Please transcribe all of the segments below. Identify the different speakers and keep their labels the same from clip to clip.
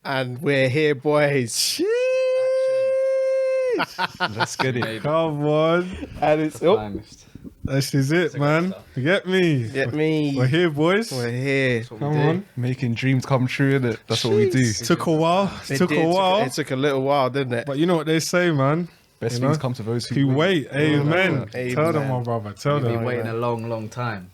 Speaker 1: And we're here, boys.
Speaker 2: Let's get it.
Speaker 3: Come on.
Speaker 1: And it's up.
Speaker 3: This is it, man. You get me?
Speaker 1: Get me.
Speaker 3: We're here, boys.
Speaker 1: We're here.
Speaker 3: Come on.
Speaker 2: Making dreams come true, innit? That's what we do.
Speaker 3: Took a while.
Speaker 1: It took a little while, didn't it?
Speaker 3: But you know what they say, man.
Speaker 2: Best
Speaker 3: You
Speaker 2: things
Speaker 3: know?
Speaker 2: come to those who
Speaker 3: Wait. Amen.
Speaker 1: Amen.
Speaker 3: Tell them, my brother. Tell
Speaker 4: We've
Speaker 3: them.
Speaker 4: been waiting a long time.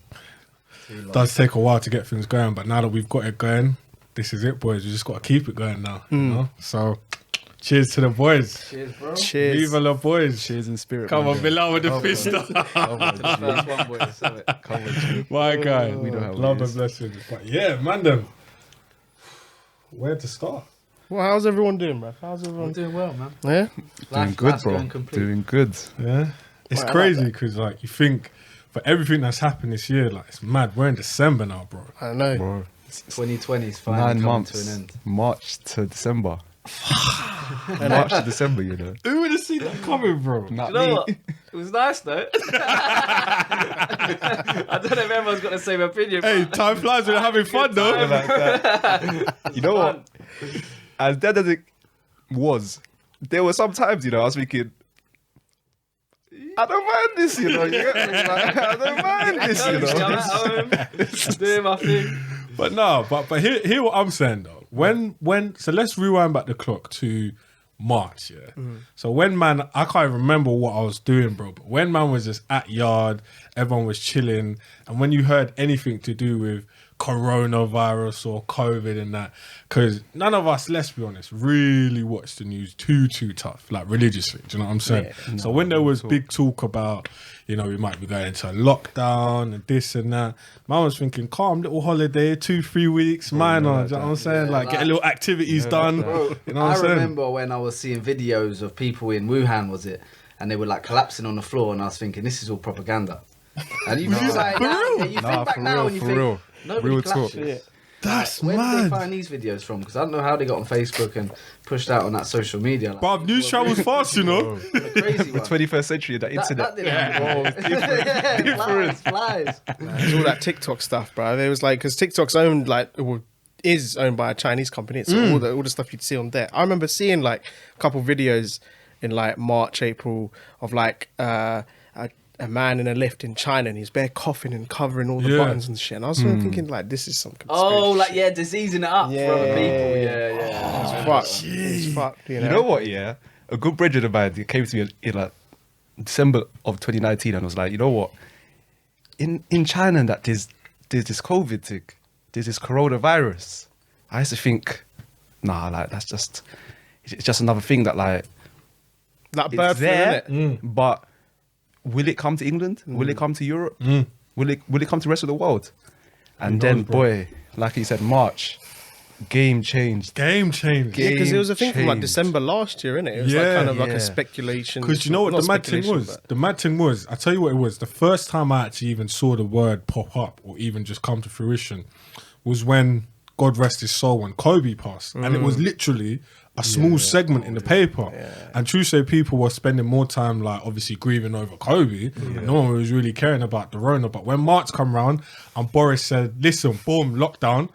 Speaker 3: It does take a while to get things going, but now that we've got it going, this is it, boys. We just got to keep it going now. You know? So, cheers to the boys.
Speaker 4: Cheers, bro.
Speaker 1: Cheers.
Speaker 3: Viva la boys.
Speaker 2: Cheers in spirit.
Speaker 3: Come on,
Speaker 2: man.
Speaker 3: Bilal with the fist.
Speaker 4: First one, boys. Have it.
Speaker 2: Come on, G.
Speaker 3: My guy.
Speaker 2: We know how it
Speaker 3: Love and
Speaker 2: is.
Speaker 3: blessings. But yeah, man, them. Where to start?
Speaker 1: Well, how's everyone doing, bro? How's
Speaker 4: I'm
Speaker 1: everyone?
Speaker 4: doing well, man.
Speaker 1: Yeah?
Speaker 2: Doing good,
Speaker 4: Life's
Speaker 2: bro.
Speaker 4: going complete.
Speaker 2: Doing good.
Speaker 3: Yeah. It's
Speaker 1: Right, I like
Speaker 3: crazy
Speaker 1: that.
Speaker 3: because, like, you think for everything that's happened this year, like, it's mad. We're in December now, bro.
Speaker 1: I don't know.
Speaker 2: Bro.
Speaker 4: 2020 is finally
Speaker 2: 9
Speaker 4: coming to an
Speaker 2: months.
Speaker 4: end.
Speaker 2: March to December. March to December, you know.
Speaker 3: Who would have seen that coming, bro?
Speaker 2: Not
Speaker 4: You know
Speaker 2: me.
Speaker 4: what? It was nice though. I don't know if everyone's got the same opinion.
Speaker 3: Hey,
Speaker 4: but
Speaker 3: time flies when you're having fun, though.
Speaker 2: Like that. You know what? As dead as it was, there were some times, you know, I was thinking, I don't mind this, you know. You get me? Like, I don't mind this, you
Speaker 4: I'm
Speaker 2: know.
Speaker 4: at home, doing my thing.
Speaker 3: But no, but hear what I'm saying, though. So let's rewind back the clock to March, yeah. So when man, I can't even remember what I was doing, bro. But when man was just at yard, everyone was chilling, and when you heard anything to do with coronavirus or COVID and that, because none of us, let's be honest, really watched the news too tough, like religiously. Do you know what I'm saying?
Speaker 1: Yeah.
Speaker 3: So when there was big talk about, you know, we might be going into a lockdown and this and that, man was thinking, calm little holiday, 2-3 weeks, minor. Do you know what I'm saying?
Speaker 4: Yeah,
Speaker 3: Like, get a
Speaker 4: like-
Speaker 3: little activities done.
Speaker 4: Bro,
Speaker 3: You know what
Speaker 4: I
Speaker 3: I'm saying?
Speaker 4: remember when I was seeing videos of people in Wuhan, was it? And they were like collapsing on the floor, and I was thinking, this is all propaganda. And you think back now, you think
Speaker 2: Nah,
Speaker 4: back
Speaker 2: for
Speaker 4: now
Speaker 2: real,
Speaker 4: and you
Speaker 2: for
Speaker 4: think,
Speaker 2: real.
Speaker 4: nobody
Speaker 2: Real
Speaker 4: collapses.
Speaker 2: talk.
Speaker 1: Yeah.
Speaker 3: That's
Speaker 4: Where did they
Speaker 3: mad.
Speaker 4: find these videos from? Because I don't know how they got on Facebook and pushed out on that social media. Like,
Speaker 3: Bruv, news travels fast, you know.
Speaker 4: the crazy
Speaker 2: The
Speaker 4: one.
Speaker 2: 21st century, the
Speaker 4: That
Speaker 2: internet.
Speaker 4: didn't happen. Yeah, flies.
Speaker 1: It's all that TikTok stuff, bro. It was like, because TikTok's owned, like, well, is owned by a Chinese company. So all the stuff you'd see on there. I remember seeing, like, a couple videos in, like, March, April of, like, a man in a lift in China, and he's bare coughing and covering all the
Speaker 3: Yeah.
Speaker 1: buttons and shit. And I was sort of thinking, like, this is some conspiracy
Speaker 4: Oh, like,
Speaker 1: shit.
Speaker 4: yeah, diseasing it up
Speaker 1: Yeah.
Speaker 4: for other people. Yeah.
Speaker 1: It's fucked. It's fucked, you know?
Speaker 2: You know what, yeah? A good bridge of mine came to me in like December of 2019 and was like, you know what? In China that there's this COVID thing, there's this coronavirus. I used to think, nah, like it's just another thing that like
Speaker 1: That
Speaker 2: it's
Speaker 1: bird flu,
Speaker 2: there,
Speaker 1: innit?
Speaker 2: but will it come to England? Will it come to Europe? Will it come to the rest of the world? And then,
Speaker 3: knows, bro?
Speaker 2: boy, like you said, March, game changed.
Speaker 3: Game changer.
Speaker 1: Yeah, because it was a thing from like
Speaker 2: changed.
Speaker 1: December last year, innit? It was like
Speaker 3: Yeah.
Speaker 1: kind of like
Speaker 2: Yeah.
Speaker 1: a speculation.
Speaker 3: Because you know what
Speaker 1: Not
Speaker 3: the mad thing
Speaker 1: speculation,
Speaker 3: was?
Speaker 1: but-
Speaker 3: The mad thing was, I tell you what it was. The first time I actually even saw the word pop up or even just come to fruition was when, God rest his soul, when Kobe passed. And it was literally a small segment in the paper. And true say people were spending more time, like, obviously grieving over Kobe. No one was really caring about the Rona. But when March come round and Boris said, listen, boom, lockdown,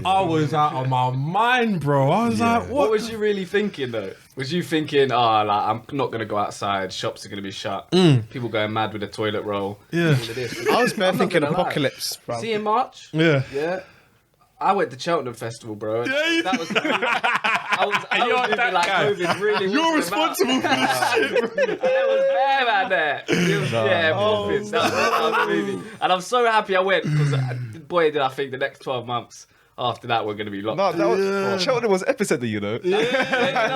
Speaker 3: I was out of my mind, bro. I was like,
Speaker 4: What
Speaker 3: what?
Speaker 4: was you really thinking though? Was you thinking, like I'm not gonna go outside, shops are gonna be shut, people going mad with the toilet roll?
Speaker 3: Yeah.
Speaker 4: all of this.
Speaker 1: I was bare
Speaker 4: I'm not
Speaker 1: thinking
Speaker 4: gonna lie.
Speaker 1: apocalypse, bro.
Speaker 4: See in March?
Speaker 3: Yeah.
Speaker 4: Yeah. I went to Cheltenham Festival, bro. and
Speaker 3: Yeah, you
Speaker 4: that was. I was
Speaker 3: you're
Speaker 4: moving
Speaker 3: that
Speaker 4: like
Speaker 3: guy.
Speaker 4: COVID really.
Speaker 3: You're
Speaker 4: whipped them out.
Speaker 3: responsible for this shit, bro.
Speaker 4: And there was bear man there. It was, yeah, profits. That was moving. And I'm so happy I went because, boy, did I think the next 12 months after that we're going to be locked.
Speaker 2: No, that was Cheltenham was epicenter, you know.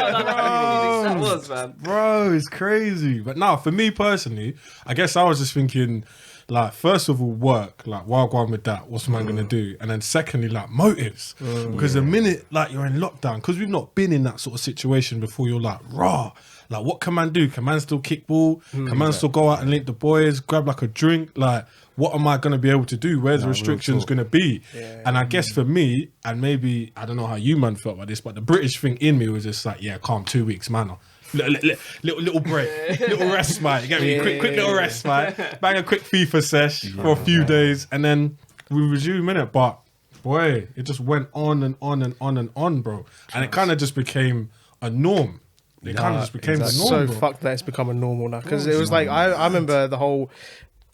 Speaker 4: That was, man.
Speaker 3: Bro, it's crazy. But now, for me personally, I guess I was just thinking, like, first of all, work. Like, while going with that, what's man gonna do? And then secondly, like, motives. Because the minute, like, you're in lockdown, because we've not been in that sort of situation before, you're like, raw. Like, what can man do? Can man still kick ball? Can man still go out and link the boys, grab like a drink? Like, what am I going to be able to do? Where's the restrictions going to be? And I guess for me, and maybe, I don't know how you man felt about this, but the British thing in me was just like, yeah, calm, 2 weeks, man. Little break, little rest, mate. You get me? Quick little rest, mate. Bang a quick FIFA sesh for a few days, and then we resume in it. But boy, it just went on and on and on and on, bro. And it kind of just became a norm. It kind of just became a norm,
Speaker 1: So
Speaker 3: bro.
Speaker 1: fucked that it's become a normal now. Because it was like, I remember the whole...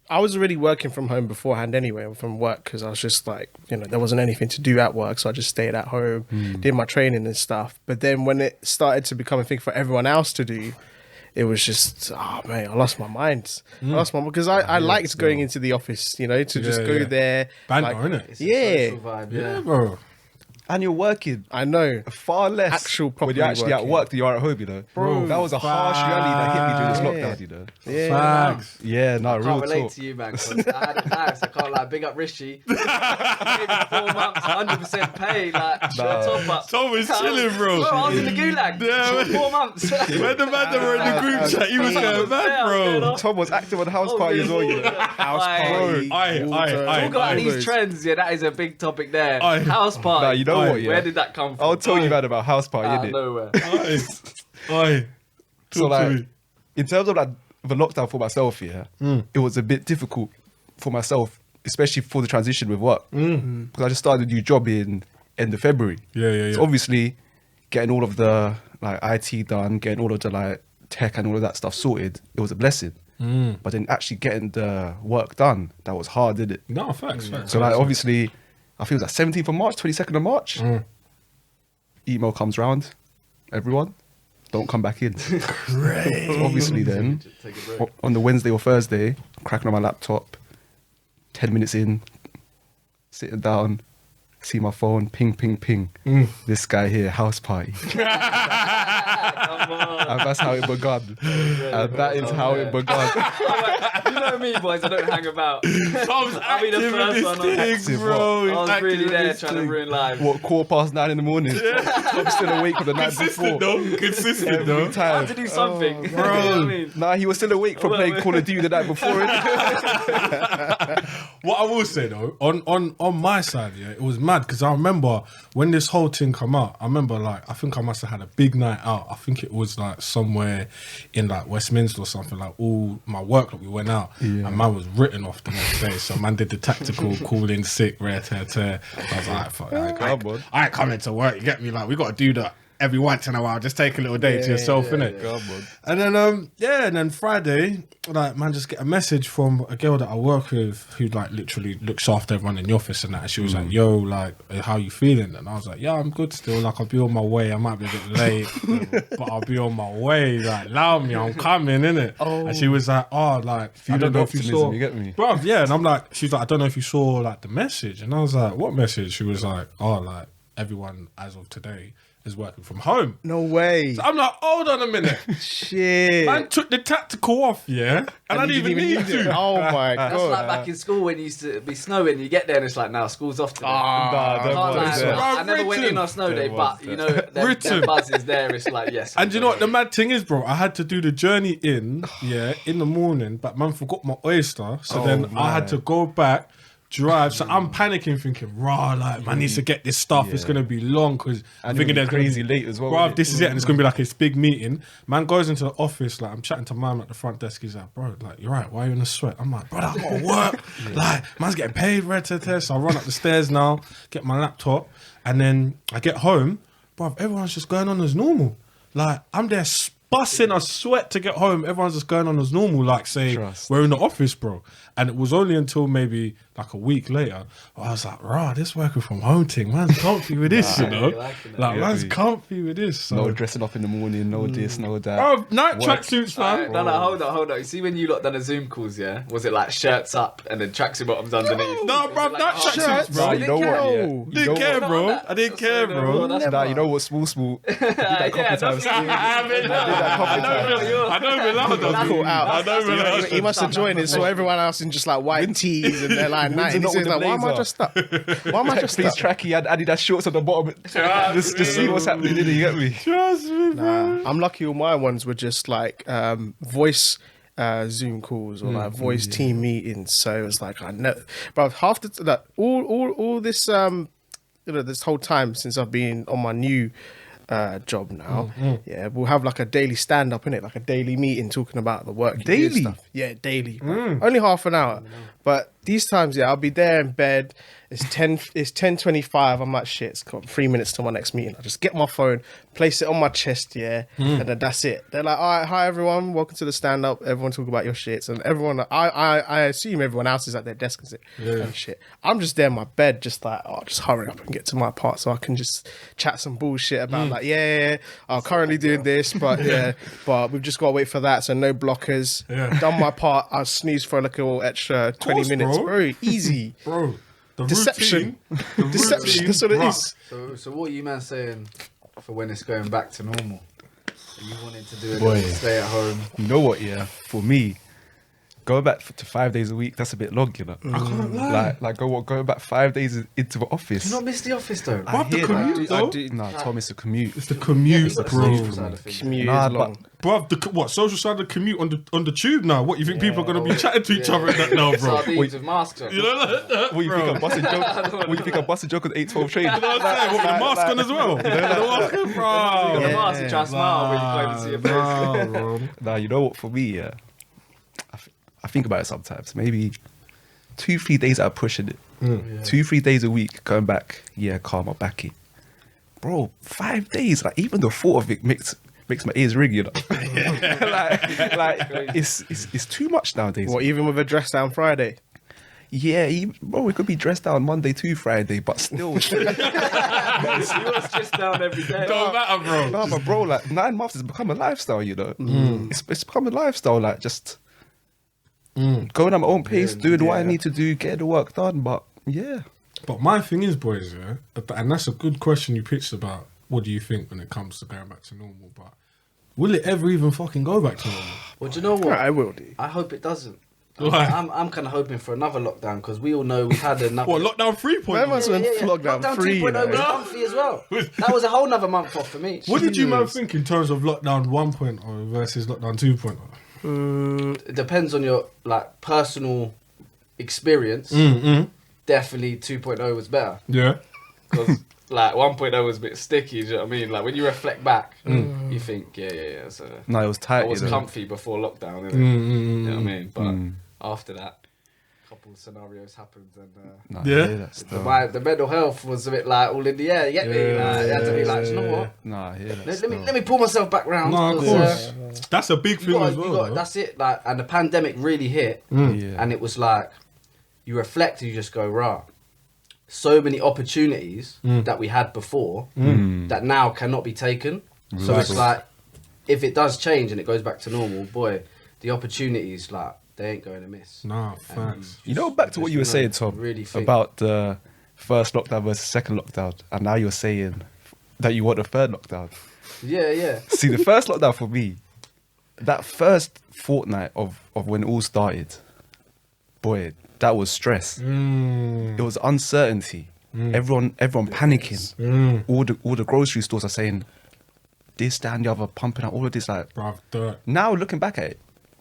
Speaker 1: I was already working from home beforehand anyway, from work, because I was just like, there wasn't anything to do at work, so I just stayed at home, did my training and stuff. But then when it started to become a thing for everyone else to do, it was just, oh man, I lost my mind. I lost my mind because I liked going into the office, to just go there.
Speaker 3: Banter,
Speaker 1: like,
Speaker 3: innit?
Speaker 4: It's a
Speaker 1: Yeah.
Speaker 4: social vibe,
Speaker 3: Yeah, bro.
Speaker 2: And you're working
Speaker 1: I know.
Speaker 2: far less
Speaker 1: Actual
Speaker 2: when you're actually
Speaker 1: properly
Speaker 2: at work than you are at home,
Speaker 3: Bro,
Speaker 2: that was a harsh reality that hit me during this
Speaker 1: facts.
Speaker 2: lockdown,
Speaker 1: Yeah.
Speaker 3: Facts.
Speaker 2: Yeah, no,
Speaker 4: I
Speaker 2: real
Speaker 4: can't relate
Speaker 2: talk.
Speaker 4: to you, man. 'Cause I had it nice. I can't lie. Big up Rishi. Maybe 4 months, 100% pay. Like, top up.
Speaker 3: Tom was chilling, bro.
Speaker 4: I was in the gulag
Speaker 3: Yeah,
Speaker 4: for 4 months.
Speaker 3: When the man that were in the group chat, he was going mad, bro.
Speaker 2: Tom was active on house party as well,
Speaker 1: House
Speaker 4: Aye.
Speaker 1: party.
Speaker 3: Aye,
Speaker 1: water,
Speaker 3: aye,
Speaker 4: Who got
Speaker 3: aye.
Speaker 4: these trends? Yeah, that is a big topic there.
Speaker 3: Aye.
Speaker 4: House party.
Speaker 2: Nah, you know what, yeah?
Speaker 4: Where did that come from?
Speaker 2: I'll tell you, man, about house party,
Speaker 4: Out of
Speaker 2: innit?
Speaker 4: nowhere.
Speaker 3: Aye. Aye.
Speaker 2: So,
Speaker 3: Talk to
Speaker 2: like,
Speaker 3: me.
Speaker 2: in terms of like the lockdown for myself, it was a bit difficult for myself, especially for the transition with work, because I just started a new job in end of February.
Speaker 3: Yeah.
Speaker 2: So obviously, getting all of the like IT done, getting all of the like tech and all of that stuff sorted, it was a blessing. But then actually getting the work done, that was hard, didn't it?
Speaker 3: No, facts.
Speaker 2: So like obviously, I think it was like 17th of March, 22nd of March. Email comes round, everyone, don't come back in. So obviously then,
Speaker 4: Take a break.
Speaker 2: on the Wednesday or Thursday, cracking on my laptop, 10 minutes in, sitting down, see my phone, ping, ping, ping. This guy here, house party.
Speaker 4: Come on.
Speaker 2: And that's how it begun. And that is how it begun.
Speaker 4: You know me, boys. I don't hang about.
Speaker 3: Tom's
Speaker 4: I'll be the
Speaker 3: active
Speaker 4: first
Speaker 3: in
Speaker 4: one
Speaker 3: this
Speaker 4: on
Speaker 3: thing,
Speaker 2: active,
Speaker 3: bro.
Speaker 4: I was
Speaker 3: He's
Speaker 4: really
Speaker 3: active in
Speaker 4: there
Speaker 3: this
Speaker 4: trying to
Speaker 3: thing.
Speaker 4: ruin lives.
Speaker 2: What, 9:15 in the morning? I'm still awake for the night
Speaker 3: Consistent
Speaker 2: before.
Speaker 3: though. Consistent
Speaker 2: Every
Speaker 3: though.
Speaker 4: I had
Speaker 2: time.
Speaker 4: to do something. You know
Speaker 3: bro.
Speaker 4: what I mean?
Speaker 2: Nah, he was still awake from playing Call of Duty the night before.
Speaker 3: What I will say though, on my side, yeah, it was mad because I remember when this whole thing come out. I remember like I think I must have had a big night out. I think it was like somewhere in like Westminster or something. Like all my work that we went out, and man was written off the next day. So man did the tactical, call in sick, rare tear. So I was like, fuck, I ain't coming to work. You get me? Like we got to do that every once in a while. Just take a little day to yourself, innit? And then and then Friday, like man, just get a message from a girl that I work with who like literally looks after everyone in the office and that. And she was like, "Yo, like, how you feeling?" And I was like, "Yeah, I'm good still. Like, I'll be on my way. I might be a bit late, but I'll be on my way. Like, allow me, I'm coming, innit?" And she was like, "Oh, like, I don't know if you
Speaker 2: optimism,
Speaker 3: saw,
Speaker 2: you get me?
Speaker 3: bruv, yeah." And I'm like, she's like, "I don't know if you saw like the message." And I was like, "What message?" She was like, "Oh, like everyone as of today is working from home."
Speaker 1: No way.
Speaker 3: So I'm like, hold on a minute.
Speaker 1: Shit.
Speaker 3: Man took the tactical off, yeah? And I didn't even need to.
Speaker 1: Oh my
Speaker 4: That's
Speaker 1: god.
Speaker 4: like back in school when it used to be snowing. You get there and it's like, now school's off today.
Speaker 2: Nah,
Speaker 4: I
Speaker 2: there
Speaker 4: can't
Speaker 2: was
Speaker 4: lie,
Speaker 2: there.
Speaker 4: I never went in
Speaker 3: Written.
Speaker 4: on snow day, but you know,
Speaker 3: Written.
Speaker 4: the buzz is there. It's like, yes.
Speaker 3: And you know what the mad thing is, bro? I had to do the journey in the morning, but man forgot my oyster. So then I had to go back, drive. So I'm panicking, thinking, rah, like, man needs to get this stuff. It's going to be long because I'm
Speaker 2: And
Speaker 3: thinking
Speaker 2: it'll
Speaker 3: there's
Speaker 2: be
Speaker 3: gonna
Speaker 2: crazy late as well,
Speaker 3: Bro,
Speaker 2: innit?
Speaker 3: this is it. And it's going to be like this big meeting. Man goes into the office, like, I'm chatting to man at the front desk. He's like, bro, like, you're right. Why are you in a sweat? I'm like, bro, I got to work. Like, man's getting paid, red to. So I run up the stairs now, get my laptop. And then I get home. Bro, everyone's just going on as normal. Like, I'm there busting a sweat to get home. Everyone's just going on as normal, like, say,
Speaker 2: Trust.
Speaker 3: we're in the office, bro. And it was only until maybe like a week later, I was like, rah, this working from home thing, man's comfy with this, you know?
Speaker 4: you're liking that.
Speaker 3: Like,
Speaker 2: Yeah,
Speaker 3: man's
Speaker 2: we-
Speaker 3: comfy with this. So.
Speaker 2: No dressing up in the morning, no this, no that.
Speaker 3: Oh, night
Speaker 2: Work.
Speaker 3: tracksuits,
Speaker 4: Alright,
Speaker 3: fam.
Speaker 4: no, hold on. You see when you lot done a Zoom calls, yeah? Was it like shirts up and then tracksuit bottoms underneath?
Speaker 3: No, bro,
Speaker 4: Like,
Speaker 3: night
Speaker 4: oh,
Speaker 3: tracksuits, bro.
Speaker 2: Nah,
Speaker 3: I
Speaker 2: you know what? Yeah.
Speaker 1: No.
Speaker 3: didn't care,
Speaker 4: know
Speaker 3: bro.
Speaker 4: that.
Speaker 3: I didn't care,
Speaker 4: No,
Speaker 3: bro.
Speaker 4: that's
Speaker 2: Nah, you know what? Small. I did that couple
Speaker 4: Yeah,
Speaker 2: times.
Speaker 3: I know Ronaldo.
Speaker 1: Caught out.
Speaker 3: I know Ronaldo.
Speaker 1: He must have joined and saw everyone else in just like white tees and they're like night. And he
Speaker 2: not
Speaker 1: says
Speaker 2: with
Speaker 1: like,
Speaker 2: the
Speaker 1: why am I
Speaker 2: blazer.
Speaker 1: just up? Why am I just
Speaker 2: Please
Speaker 1: up?
Speaker 2: tracky and Adidas shorts on the bottom. Just to see what's happening, didn't you get me?
Speaker 3: Trust me, bro.
Speaker 1: I'm lucky all my ones were just like voice Zoom calls or like voice team meetings. So it was like I know, but half the like, all this this whole time since I've been on my new job now, yeah, we'll have like a daily stand up in it, like a daily meeting talking about the work you do and
Speaker 2: Daily?
Speaker 1: stuff. Yeah, daily, bro. Only half an hour, but these times, yeah, I'll be there in bed. It's 10:25. I'm like, shit, it's got 3 minutes to my next meeting. I just get my phone, place it on my chest, yeah, and then that's it. They're like, all right, hi everyone, welcome to the stand up. Everyone talk about your shits, and everyone, I assume everyone else is at their desk and shit. I'm just there in my bed, just like, oh, just hurry up and get to my part so I can just chat some bullshit about like, I'm currently doing this, but but we've just got to wait for that. So no blockers.
Speaker 3: Yeah.
Speaker 1: Done my part. I'll snooze for like a little extra 20 minutes, bro. Easy.
Speaker 3: Bro, the
Speaker 1: Deception.
Speaker 3: routine,
Speaker 1: Deception. That's what it is.
Speaker 4: So what are you man saying for when it's going back to normal? Are you wanting to do a
Speaker 2: Boy.
Speaker 4: little stay at home?
Speaker 2: You know what? Yeah, for me, going back to 5 days a week, that's a bit long, you know.
Speaker 3: I can't lie.
Speaker 2: Like going back 5 days into the office.
Speaker 4: Do you not miss the office though?
Speaker 2: I
Speaker 3: What, the
Speaker 2: hear
Speaker 3: commute,
Speaker 2: that.
Speaker 3: though?
Speaker 2: Nah, Tom, it's a commute.
Speaker 3: It's the commute,
Speaker 4: But the
Speaker 3: bro.
Speaker 4: social side of things.
Speaker 1: Commute
Speaker 2: Nah,
Speaker 1: is long.
Speaker 3: Bro, what social side of the commute on the tube now? What you think people are gonna be chatting to each other in that now, bro?
Speaker 4: Sardines with masks on.
Speaker 3: You know like that,
Speaker 2: What you
Speaker 3: bro?
Speaker 2: think I'm busting joke? What you think I'm busting joke with 812 train?
Speaker 3: You know what I'm saying? What, with the mask on as well? The mask on,
Speaker 4: You
Speaker 3: bro.
Speaker 4: got the mask and try to smile when you go to see your face.
Speaker 3: Nah, bro.
Speaker 2: Nah, you know what? For me, yeah, I think about it sometimes. Maybe 2-3 days out of pushing it. 2-3 days a week going back. Yeah, calm my backy. Bro, 5 days. Like even the thought of it makes my ears ring. You know, like it's too much nowadays.
Speaker 1: What, even with a dress down Friday?
Speaker 2: Yeah, bro, we could be dressed down Monday to Friday, but still.
Speaker 4: You was just down every day.
Speaker 3: Don't matter, bro.
Speaker 2: No, but bro, like 9 months has become a lifestyle, you know. It's become a lifestyle, like just going at my own pace, doing what I need to do, getting the work done. But yeah,
Speaker 3: But my thing is, boys, yeah, and that's a good question you pitched about what do you think when it comes to going back to normal, but will it ever even fucking go back to normal?
Speaker 4: Well, do you know what?
Speaker 1: I will do.
Speaker 4: I hope it doesn't.
Speaker 3: Why?
Speaker 4: I'm kind of hoping for another lockdown because we all know we've had another.
Speaker 3: What, lockdown 3.0?
Speaker 1: Man, man's been lockdown
Speaker 4: Lockdown
Speaker 1: 3,
Speaker 4: 2.0 was
Speaker 1: man.
Speaker 4: comfy as well. That was a whole nother month off for me.
Speaker 3: What did you man think in terms of lockdown 1.0 versus lockdown 2.0?
Speaker 4: It depends on your like personal experience. Definitely 2.0 was better
Speaker 3: Yeah.
Speaker 4: because like 1.0 was a bit sticky. Do you know what I mean? Like when you reflect back, you think, yeah. So
Speaker 2: no, it was tight.
Speaker 4: I was
Speaker 2: you know.
Speaker 4: comfy before lockdown. Innit? You know what I mean? But after that, a couple of scenarios happened and.
Speaker 2: Nah,
Speaker 3: Yeah.
Speaker 2: I hear that still.
Speaker 4: The mental health was a bit like all in the air. You get me? Like, you had to be like, "Do you know what?
Speaker 2: Nah, I hear that
Speaker 4: Let
Speaker 2: still.
Speaker 4: me pull myself back round.
Speaker 3: No, of
Speaker 4: 'cause,
Speaker 3: course. That's a big thing as well. though.
Speaker 4: that's it. Like, and the pandemic really hit,
Speaker 2: Yeah.
Speaker 4: and it was like you reflect and you just go, rah. So many opportunities that we had before that now cannot be taken. So it's like if it does change and it goes back to normal, boy, the opportunities like they ain't going to miss.
Speaker 3: Nah, facts.
Speaker 2: You know, back to what you were saying, Tom,
Speaker 4: really think-
Speaker 2: about the first lockdown versus second lockdown, and now you're saying that you want a third lockdown.
Speaker 4: Yeah.
Speaker 2: See, the first lockdown for me, that first fortnight of when it all started, boy, that was stress. It was uncertainty. Everyone panicking. All the grocery stores are saying this, that, and the other, pumping out all of this. Like
Speaker 3: Bruv, dirt.
Speaker 2: now, looking back at it,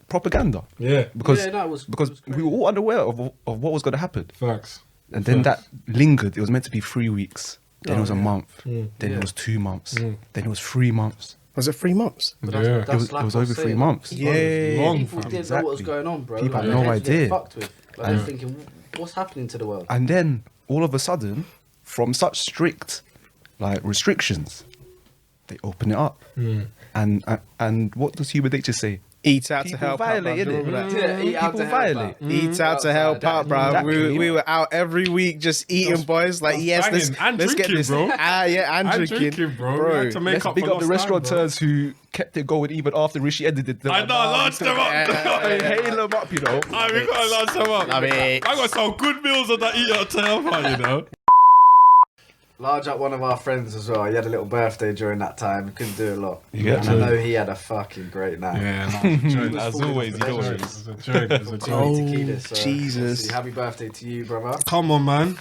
Speaker 2: propaganda.
Speaker 3: Yeah.
Speaker 2: Because
Speaker 4: Yeah, no, it was
Speaker 2: because
Speaker 4: great.
Speaker 2: we were all unaware of what was going to happen.
Speaker 3: Facts.
Speaker 2: And then
Speaker 3: Facts.
Speaker 2: that lingered. It was meant to be 3 weeks. Then it was a month. Then
Speaker 4: Yeah.
Speaker 2: it was 2 months. Then it was 3 months.
Speaker 1: Was it 3 months?
Speaker 4: But
Speaker 3: Yeah.
Speaker 2: It was,
Speaker 4: like
Speaker 2: it was
Speaker 4: I
Speaker 2: over 3
Speaker 4: saying.
Speaker 2: months.
Speaker 1: Yeah.
Speaker 3: Long,
Speaker 4: People
Speaker 3: fam.
Speaker 4: didn't know what was
Speaker 2: Exactly.
Speaker 4: going on, bro.
Speaker 2: People had
Speaker 4: Like,
Speaker 2: no
Speaker 4: their heads were
Speaker 2: idea.
Speaker 4: Fucked with. Like, they're thinking, what's happening to the world?
Speaker 2: And then all of a sudden, from such strict like restrictions, they open it up. And what does human nature say?
Speaker 1: Eat out to
Speaker 2: People
Speaker 1: help out,
Speaker 2: violate,
Speaker 1: bruv. Do you
Speaker 2: innit?
Speaker 1: remember that?
Speaker 4: Yeah, eat out
Speaker 2: People
Speaker 4: to help
Speaker 2: violate.
Speaker 4: out.
Speaker 1: Eat out to help out, bro.
Speaker 2: Exactly.
Speaker 1: We were out every week just eating, boys. Like, yes, let's
Speaker 3: banging. And
Speaker 1: get
Speaker 3: drinking,
Speaker 1: this.
Speaker 3: bro.
Speaker 1: Yeah, and
Speaker 3: And
Speaker 1: drinking,
Speaker 3: drinking, bro. We had to make
Speaker 2: Let's
Speaker 3: up
Speaker 2: big
Speaker 3: for
Speaker 2: up the
Speaker 3: lost time, bro.
Speaker 2: restaurateurs who kept it going even after Rishi ended it.
Speaker 3: I know, launch them up.
Speaker 2: Hail them up, you know.
Speaker 3: I we gotta launch them up.
Speaker 1: I mean-
Speaker 3: I got some good meals on that eat out to help out, you know.
Speaker 4: Large up one of our friends as well. He had a little birthday during that time. He couldn't do a lot.
Speaker 2: Yeah.
Speaker 4: And I know he had a fucking great night.
Speaker 3: Yeah,
Speaker 2: As always, you know.
Speaker 3: It's a joke. It's a joke.
Speaker 1: Oh,
Speaker 4: Tequila, so
Speaker 1: Jesus.
Speaker 4: obviously, happy birthday to you, brother.
Speaker 3: Come on, man.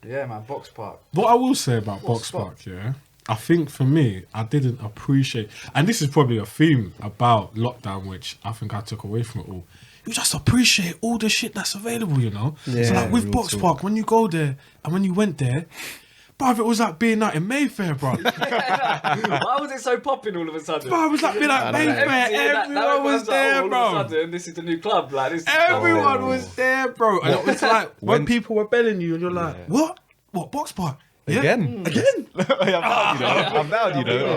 Speaker 4: Yeah, man, Box Park.
Speaker 3: What I will say about Box
Speaker 4: spot?
Speaker 3: Park, yeah, I think for me, I didn't appreciate, and this is probably a theme about lockdown, which I think I took away from it all. You just appreciate all the shit that's available, you know. So
Speaker 1: Yeah,
Speaker 3: like with
Speaker 2: real
Speaker 3: Box
Speaker 2: talk.
Speaker 3: Park, when you go there and when you went there, Bruv, it was like being out in Mayfair, bro.
Speaker 4: Why was it so popping all of a sudden?
Speaker 3: Bruv, it was like being out in Mayfair. Everyone was there,
Speaker 4: all
Speaker 3: bro.
Speaker 4: of a sudden, this is the new club. Like this.
Speaker 3: Everyone was there, bro. And it was like when people were belling you, and you're like, what? What box park? Yeah?
Speaker 2: Again. I'm down, you know.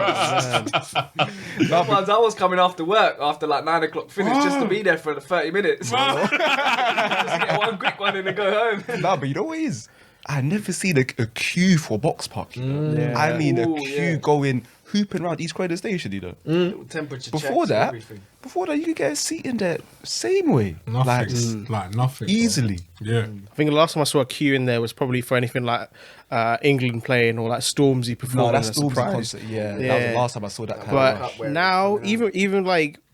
Speaker 4: Sometimes I was coming after work after like 9 o'clock finish just to be there for the 30 minutes. Just to get one quick one in and go home.
Speaker 2: Nah, but you know what it is? I never seen a queue for box park. You know?
Speaker 1: Yeah.
Speaker 2: I mean, a
Speaker 4: Ooh,
Speaker 2: queue
Speaker 4: yeah.
Speaker 2: going hooping around East Croydon Station. You know.
Speaker 4: Little temperature checks
Speaker 2: Before
Speaker 4: and
Speaker 2: that,
Speaker 4: everything.
Speaker 2: you could get a seat in there same way,
Speaker 3: Nothing. Like nothing. Bro.
Speaker 2: easily.
Speaker 3: Yeah.
Speaker 1: I think the last time I saw a queue in there was probably for anything like England playing or like Stormzy
Speaker 2: No,
Speaker 1: performing
Speaker 2: that's
Speaker 1: as a
Speaker 2: Stormzy
Speaker 1: surprise.
Speaker 2: concert. Yeah, that was
Speaker 1: Yeah.
Speaker 2: the last time I saw that kind
Speaker 1: But
Speaker 2: of rush.
Speaker 4: where it
Speaker 1: now,
Speaker 4: was coming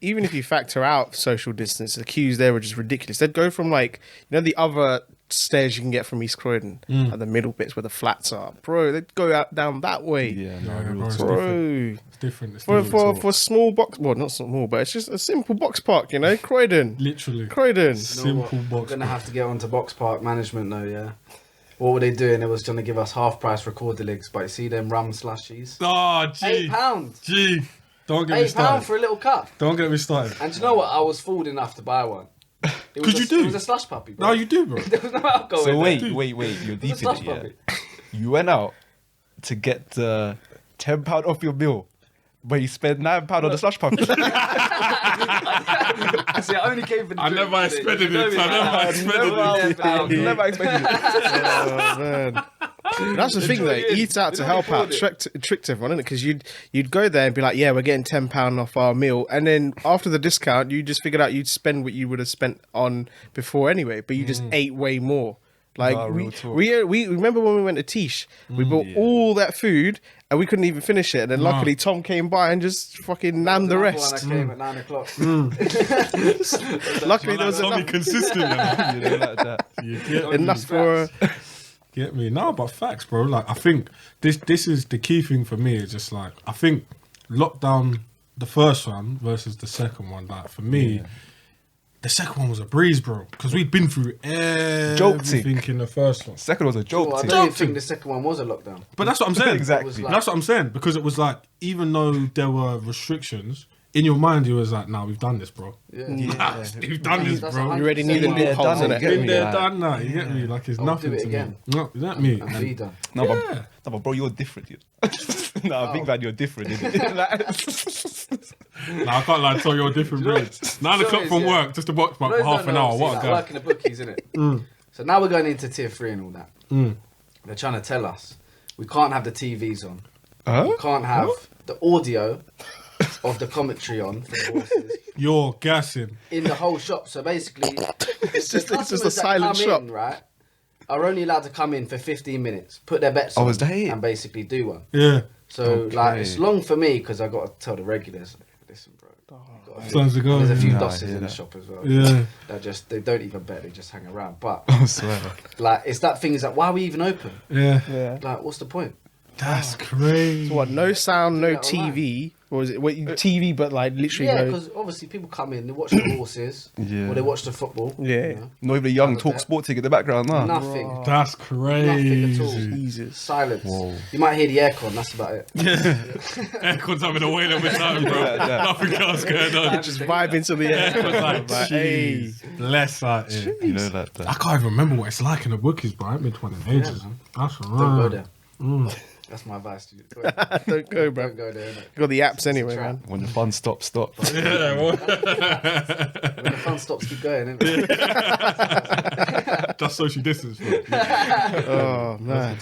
Speaker 1: even if you factor out social distance, the queues there were just ridiculous. They'd go from like the other stairs you can get from East Croydon, like the middle bits where the flats are, bro. They'd go out down that way,
Speaker 2: Yeah, no,
Speaker 3: Yeah,
Speaker 2: real
Speaker 3: bro, it's
Speaker 2: talk.
Speaker 1: bro.
Speaker 3: It's different. It's
Speaker 1: For
Speaker 3: different.
Speaker 1: for small box, well, not small, but it's just a simple box park, Croydon,
Speaker 3: Literally.
Speaker 1: Croydon.
Speaker 4: You know
Speaker 3: Simple
Speaker 4: what?
Speaker 3: box.
Speaker 4: We're gonna have to get onto box park management though. Yeah. What were they doing? They was trying to give us half price recorder legs, but you see them rum slushies.
Speaker 3: Oh, gee.
Speaker 4: £8.
Speaker 3: Gee. Don't get me
Speaker 4: £8
Speaker 3: started.
Speaker 4: for a little cup.
Speaker 3: Don't get me started.
Speaker 4: And do you know what? I was fooled enough to buy one. It
Speaker 3: Could
Speaker 4: was
Speaker 3: you
Speaker 4: a-
Speaker 3: do?
Speaker 4: It was a slush puppy, bro.
Speaker 3: No, you do, bro.
Speaker 4: There was no alcohol
Speaker 2: So
Speaker 4: in
Speaker 2: wait,
Speaker 4: there.
Speaker 2: you're
Speaker 4: It
Speaker 2: deep
Speaker 4: was
Speaker 2: in
Speaker 4: a
Speaker 2: it,
Speaker 4: slush
Speaker 2: yeah.
Speaker 4: puppy.
Speaker 2: You went out to get the £10 off your meal, but you spent £9 on the slush puppy.
Speaker 4: I see, I only came for the
Speaker 3: I
Speaker 4: drink,
Speaker 3: never
Speaker 4: didn't
Speaker 3: expected
Speaker 4: You know
Speaker 3: it.
Speaker 4: me,
Speaker 3: I
Speaker 4: man.
Speaker 3: never expected it.
Speaker 2: Never expected it.
Speaker 1: Oh, man. That's the thing though.
Speaker 4: Enjoy it.
Speaker 1: Eat out
Speaker 4: You
Speaker 1: to
Speaker 4: know
Speaker 1: help
Speaker 4: they
Speaker 1: out
Speaker 4: called it.
Speaker 1: tricked everyone, innit? Because you'd go there and be like, yeah, we're getting £10 off our meal, and then after the discount, you just figured out you'd spend what you would have spent on before anyway, but you just ate way more. Like
Speaker 2: Nah,
Speaker 1: we,
Speaker 2: real talk.
Speaker 1: we remember when we went to Tish, we bought all that food and we couldn't even finish it. And then luckily Tom came by and just fucking nammed the
Speaker 4: Another
Speaker 1: rest.
Speaker 4: one I came at 9 o'clock.
Speaker 1: Luckily there was
Speaker 3: Something
Speaker 1: enough,
Speaker 3: consistent. you know?
Speaker 2: You know, like that.
Speaker 3: You get me?
Speaker 1: enough for.
Speaker 3: Get me? No, but facts, bro. Like, I think this is the key thing for me. Is just like, I think lockdown, the first one versus the second one. Like, for me, the second one was a breeze, bro. Because we'd been through everything in the first one.
Speaker 2: Second was a joke.
Speaker 4: Well, I
Speaker 2: thing.
Speaker 4: don't even think the second one was a lockdown.
Speaker 3: But that's what I'm saying.
Speaker 2: Exactly.
Speaker 4: It was like-
Speaker 3: That's what I'm saying. Because it was like, even though there were restrictions, in your mind you was like, nah, we've done this, bro.
Speaker 4: Yeah.
Speaker 3: We've done this,
Speaker 4: That's
Speaker 3: bro.
Speaker 4: 100%.
Speaker 1: You already knew the
Speaker 2: Been there,
Speaker 1: loopholes,
Speaker 2: done it,
Speaker 1: innit?
Speaker 2: get
Speaker 3: Been
Speaker 2: me,
Speaker 3: there,
Speaker 2: like-
Speaker 3: done that. You get me? Like, it's
Speaker 4: I'll
Speaker 3: nothing
Speaker 4: do it
Speaker 3: to
Speaker 4: again.
Speaker 3: me. No, is that me?
Speaker 4: And be done.
Speaker 2: No,
Speaker 3: Yeah.
Speaker 2: but bro, you're different. You know? Nah, big man, you're different. Innit?
Speaker 3: Nah, I can't lie, tell you're different, bro. 9 o'clock
Speaker 4: Sure
Speaker 3: from
Speaker 4: is, yeah.
Speaker 3: work, just to watch for
Speaker 4: Those
Speaker 3: half
Speaker 4: don't
Speaker 3: an
Speaker 4: know,
Speaker 3: hour.
Speaker 4: obviously,
Speaker 3: What a
Speaker 4: like,
Speaker 3: guy.
Speaker 4: working the bookies, innit? So now we're going into tier 3 and all that. They're trying to tell us we can't have the TVs on. We can't have the audio of the commentary on for the horses
Speaker 3: You're gassing.
Speaker 4: in the whole shop. So basically,
Speaker 1: It's just a
Speaker 4: customers that
Speaker 1: silent
Speaker 4: come
Speaker 1: shop.
Speaker 4: in, right, are only allowed to come in for 15 minutes, put their bets
Speaker 2: Oh,
Speaker 4: on,
Speaker 2: is that it?
Speaker 4: and basically do one.
Speaker 3: Yeah.
Speaker 4: So like
Speaker 2: Okay.
Speaker 4: it's long for me because I got to tell the regulars, listen, bro. you gotta
Speaker 3: Sounds
Speaker 4: think.
Speaker 3: like
Speaker 4: There's a few
Speaker 2: Yeah, I
Speaker 4: dosses
Speaker 2: hear
Speaker 4: in the
Speaker 2: that.
Speaker 4: shop as well.
Speaker 3: Yeah.
Speaker 4: They don't even bet, they just hang around. But
Speaker 2: I swear.
Speaker 4: like it's that thing is like, why are we even open?
Speaker 3: Yeah.
Speaker 4: Like, what's the point?
Speaker 3: That's crazy.
Speaker 1: So what? No sound, no
Speaker 4: Do that online.
Speaker 1: TV. Or was it TV? But like literally
Speaker 4: Yeah,
Speaker 1: no.
Speaker 4: because obviously people come in, they watch the horses,
Speaker 2: Yeah.
Speaker 4: or they watch the football.
Speaker 1: Yeah.
Speaker 4: you know.
Speaker 2: Not even a young
Speaker 4: Other
Speaker 2: talk
Speaker 4: than-
Speaker 2: sport thing in the background, nah.
Speaker 4: Nothing.
Speaker 3: That's
Speaker 4: Nothing at all.
Speaker 3: crazy.
Speaker 1: Jesus.
Speaker 4: Silence.
Speaker 2: Whoa.
Speaker 4: You might hear the aircon, that's about it.
Speaker 3: Aircon's having a whale of a time, bro.
Speaker 2: Yeah, yeah.
Speaker 3: Nothing else going on.
Speaker 1: Just vibing to the air.
Speaker 3: Like,
Speaker 1: Like, hey.
Speaker 3: jeez. Bless out here.
Speaker 2: You know, like
Speaker 3: I
Speaker 2: that.
Speaker 3: can't even remember what it's like in the bookies, bro. I haven't been to one in ages.
Speaker 4: man.
Speaker 3: That's
Speaker 4: Don't go
Speaker 3: right.
Speaker 4: there. That's my advice to you.
Speaker 1: Don't go, bro.
Speaker 4: Don't go there, innit?
Speaker 1: You got the apps anyway,
Speaker 4: trap.
Speaker 1: man.
Speaker 2: When the fun stops, stop.
Speaker 3: Yeah, well,
Speaker 4: When the fun stops, keep going, innit?
Speaker 3: that's social distance, bro.
Speaker 1: Oh man.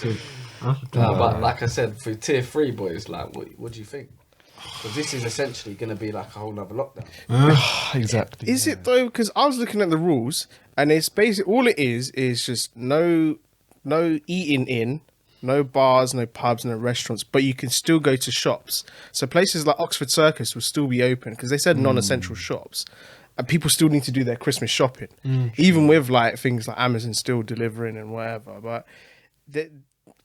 Speaker 4: Nah, but like I said, for tier 3 boys, like, what do you think? Because this is essentially going to be like a whole other lockdown.
Speaker 2: Exactly.
Speaker 1: Is it though? Because I was looking at the rules, and it's basically all it is just no eating in, no bars, no pubs, no restaurants, but you can still go to shops. So places like Oxford Circus will still be open because they said non-essential shops, and people still need to do their Christmas shopping, even with like things like Amazon still delivering and whatever. But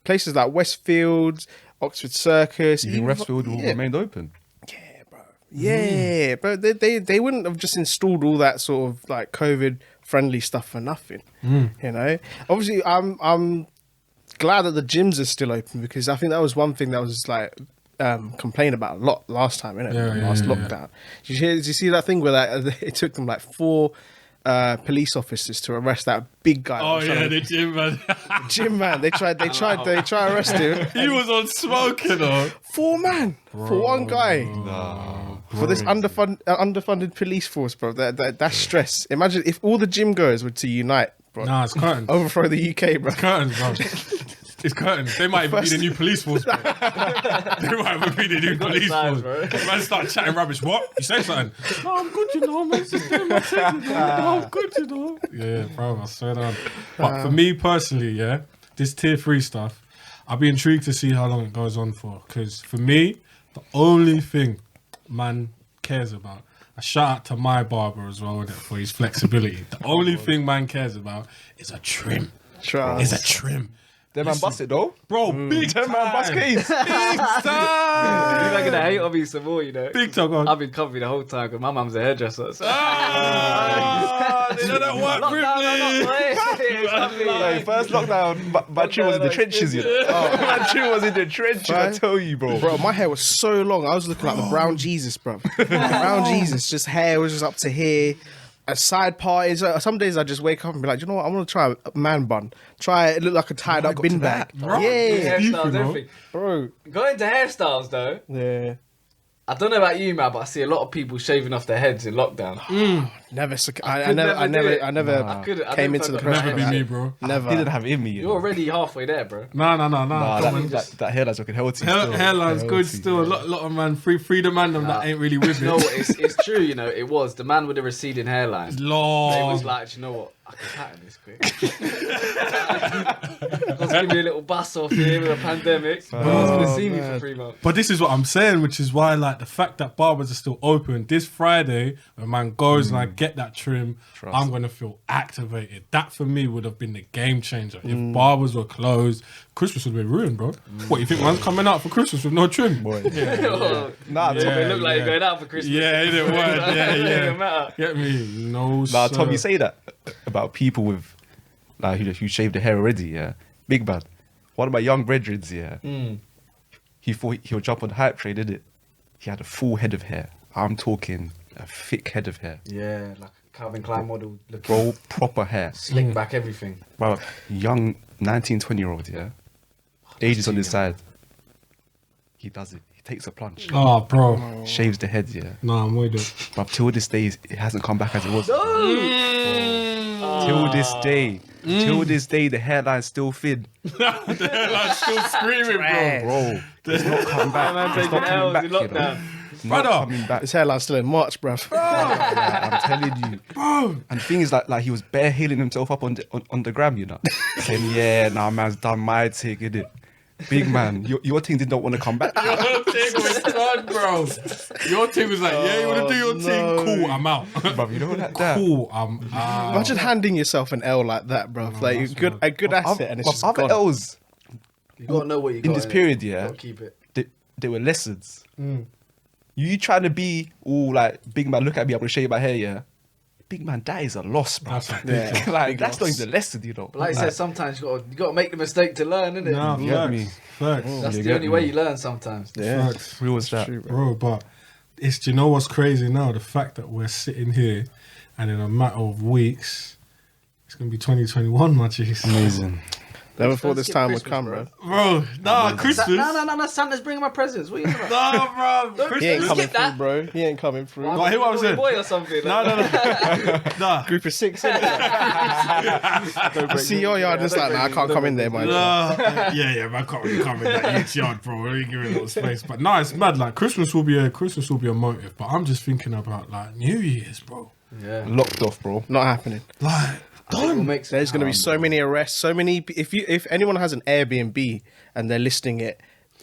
Speaker 1: places like Westfields, Oxford Circus,
Speaker 2: You think
Speaker 1: even-
Speaker 2: Westfield will
Speaker 1: yeah,
Speaker 2: remain open?
Speaker 1: yeah, bro. Yeah, but they wouldn't have just installed all that sort of like COVID friendly stuff for nothing. You know, obviously I'm glad that the gyms are still open, because I think that was one thing that was like complained about a lot last time, innit? Last lockdown. Did you see that thing where it took them like 4 police officers to arrest that big guy?
Speaker 3: Oh yeah, the gym man.
Speaker 1: Gym man. They tried to arrest him.
Speaker 3: He was on smoking, though.
Speaker 1: 4 man for one guy. For this underfunded police force, bro. That's stress. Imagine if all the gym goers were to unite, bro.
Speaker 3: Nah, it's curtains.
Speaker 1: Overthrow the UK, bro.
Speaker 3: It's curtains, bro. It's curtains. They might even be the new police force, bro. They might even be the new police force. Man start chatting rubbish. What? You say something? No, I'm good, you know, man. Just doing my thing. No, I'm good, you know. Yeah, bro, I swear down. But for me personally, yeah, this tier 3 stuff, I'll be intrigued to see how long it goes on for. Because for me, the only thing man cares about, a shout out to my barber as well, innit, for his flexibility. The only thing man cares about is a trim. Is a trim.
Speaker 2: That man bust it though.
Speaker 3: Bro, big time.
Speaker 2: That man bust case.
Speaker 3: Big time.
Speaker 5: You're not gonna hate on me some more, you know.
Speaker 3: Big time. Go on.
Speaker 5: I've been comfy the whole time because my mum's a hairdresser. So.
Speaker 3: They know that work privilege.
Speaker 2: Like, first lockdown, my trim was in the trenches, you know. My trim was in the trenches, I tell you, bro.
Speaker 1: Bro, my hair was so long. I was looking like the brown Jesus, bro. Brown Jesus, just hair was just up to here. A side parties. Some days I just wake up and be like, you know what? I'm gonna try a man bun. Try it look like a tied up bin bag.
Speaker 3: Bro.
Speaker 1: Yeah,
Speaker 5: Hairstyles, everything.
Speaker 1: bro.
Speaker 5: Going to hairstyles though,
Speaker 1: Yeah.
Speaker 5: I don't know about you, man, but I see a lot of people shaving off their heads in lockdown.
Speaker 1: Never.
Speaker 5: I
Speaker 1: never
Speaker 5: couldn't- I
Speaker 1: came
Speaker 5: don't
Speaker 1: into the
Speaker 5: fuck
Speaker 1: press.
Speaker 3: Never be me, bro.
Speaker 1: Never.
Speaker 2: He didn't have it in me, you
Speaker 5: You're
Speaker 2: know.
Speaker 5: already halfway there, bro.
Speaker 3: No.
Speaker 2: That hairline's looking healthy. still.
Speaker 3: Hairline's good still. A lot of man, free the man them that ain't really with
Speaker 5: You know
Speaker 3: it.
Speaker 5: what? It's true, you know. It was the man with the receding hairline. It
Speaker 3: Lord.
Speaker 5: was like, you know what? I can pattern this quick. Let's give me a little bus off here with a pandemic. No one's gonna see me for 3 months.
Speaker 3: But this is what I'm saying, which is why, like, the fact that barbers are still open this Friday, when man goes and I get that trim, I'm gonna feel activated. That for me would have been the game changer. If barbers were closed, Christmas would have been ruined, bro. What, you think man's coming out for Christmas with no trim?
Speaker 2: Boy.
Speaker 5: Nah, it look like you're going out for Christmas.
Speaker 3: Yeah, it didn't work.
Speaker 5: It
Speaker 3: Yeah.
Speaker 5: doesn't matter.
Speaker 3: Get me? No,
Speaker 2: Nah,
Speaker 3: sir.
Speaker 2: Tom, you say that about people with like who shaved their hair already, yeah. Big man. One of my young brethren, yeah. He thought he'll jump on the hype train, did it? He had a full head of hair. I'm talking a thick head of hair.
Speaker 5: Yeah, like a Calvin Klein model looking.
Speaker 2: Bro, proper hair.
Speaker 5: Slick back everything.
Speaker 2: Bro, young 19, 20-year-old, yeah. Ages on his side. He does it. He takes a plunge.
Speaker 3: Oh, bro.
Speaker 2: Shaves the head, yeah.
Speaker 3: No, I'm with it.
Speaker 2: But till this day, it hasn't come back as it was. Till this day. Till this day, the hairline's still thin.
Speaker 3: Like, still screaming, bro.
Speaker 2: Bro, it's not coming back.
Speaker 5: Man
Speaker 2: It's
Speaker 5: taking
Speaker 2: not coming
Speaker 5: L's
Speaker 2: back,
Speaker 5: in
Speaker 2: you know.
Speaker 5: lockdown.
Speaker 2: It's not
Speaker 3: Brother.
Speaker 2: coming back.
Speaker 1: This hairline's still in March, bruv.
Speaker 2: I'm telling you.
Speaker 3: Bro.
Speaker 2: And the thing is, like he was bare healing himself up on the gram, you know. Saying, yeah, nah, man's done my thing, innit? Big man, your team did not want to come back.
Speaker 3: Your team was done, bro. Your team was like, yeah, you want to do your thing? Cool, I'm out.
Speaker 2: Bruv, you know that?
Speaker 3: Cool, I'm out.
Speaker 1: Imagine handing yourself an L like that, bruv. Like a good asset, and it's just
Speaker 2: other
Speaker 1: gone.
Speaker 2: L's
Speaker 5: You gotta know what you got
Speaker 2: in this
Speaker 5: innit?
Speaker 2: period,
Speaker 5: You
Speaker 2: yeah,
Speaker 5: gotta keep it.
Speaker 2: they were lessons. You trying to be all like, big man, look at me, I'm going to shave my hair, yeah? Big man, that is a loss, bro.
Speaker 3: That's a
Speaker 1: Yeah.
Speaker 2: Like, that's not even a lesson, you know.
Speaker 5: But like you said, sometimes you gotta make the mistake to learn, innit?
Speaker 3: Nah,
Speaker 2: You get me?
Speaker 3: facts.
Speaker 5: That's
Speaker 2: You
Speaker 5: the
Speaker 2: get
Speaker 5: only
Speaker 2: me?
Speaker 5: way you learn sometimes.
Speaker 1: Yeah.
Speaker 3: Facts.
Speaker 2: Real was that.
Speaker 1: True,
Speaker 3: Bro, but do you know what's crazy now? The fact that we're sitting here and in a matter of weeks, it's going to be 2021, my G's.
Speaker 2: Amazing.
Speaker 1: Never thought this
Speaker 5: skip
Speaker 1: time would
Speaker 5: Christmas,
Speaker 1: come,
Speaker 5: bro.
Speaker 1: bro.
Speaker 3: Bro, nah, Christmas.
Speaker 5: No, Santa's bringing my presents. What are you talking about?
Speaker 3: Nah, bro.
Speaker 1: He ain't
Speaker 5: Skip
Speaker 1: coming through,
Speaker 5: that.
Speaker 1: bro. He ain't coming through.
Speaker 3: Well, hear what I'm saying?
Speaker 5: Boy or something.
Speaker 3: No. Nah.
Speaker 1: Group of 6, innit? I see your yard, and it's like, nah, I can't come in there, man.
Speaker 3: Yeah, man, can't really come in that huge yard, bro. Let me give it a little space. But no, it's mad. Like Christmas will be a motive. But I'm just thinking about like New Year's, bro.
Speaker 5: Yeah.
Speaker 2: Locked off, bro.
Speaker 1: Not happening.
Speaker 3: Like,
Speaker 1: There's going to be so many arrests, so many. If anyone has an Airbnb and they're listing it,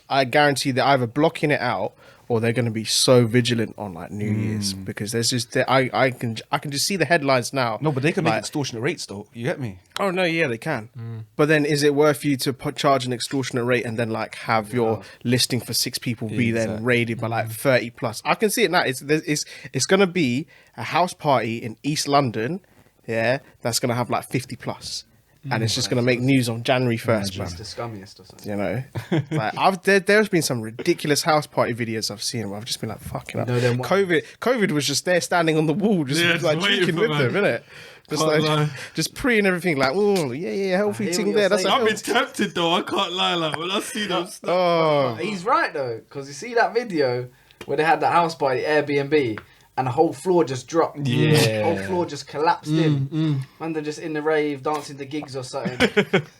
Speaker 1: I guarantee they're either blocking it out or they're going to be so vigilant on like New Year's, because there's just I can just see the headlines now.
Speaker 2: No, but they can make
Speaker 1: like,
Speaker 2: extortionate rates, though. You get me?
Speaker 1: Oh no, yeah, they can. But then, is it worth you to charge an extortionate rate and then like have your listing for 6 people be then
Speaker 2: Exactly.
Speaker 1: raided by like 30 plus? I can see it now. It's going to be a house party in East London, yeah, that's going to have like 50 plus, and it's just gonna make news on January 1st, man.
Speaker 4: It's the scummiest or something.
Speaker 1: You know, like there's been some ridiculous house party videos I've seen where I've just been like, fucking up.
Speaker 4: know them ones?
Speaker 1: COVID was just there standing on the wall, just
Speaker 3: Yeah, just
Speaker 1: like
Speaker 3: waiting
Speaker 1: drinking
Speaker 3: for
Speaker 1: with them, innit? Just
Speaker 3: Can't
Speaker 1: like
Speaker 3: lie.
Speaker 1: just pre and everything, like, oh yeah, healthy
Speaker 4: hear
Speaker 1: thing
Speaker 4: what
Speaker 1: there.
Speaker 4: you're
Speaker 1: That's
Speaker 4: saying.
Speaker 1: a
Speaker 3: I've been tempted though. I can't lie. Like when I see them stuff.
Speaker 1: oh
Speaker 4: He's right though, because you see that video where they had that house party Airbnb and the whole floor just dropped.
Speaker 2: Yeah.
Speaker 4: The whole floor just collapsed in. Man, they're just in the rave, dancing to gigs or something.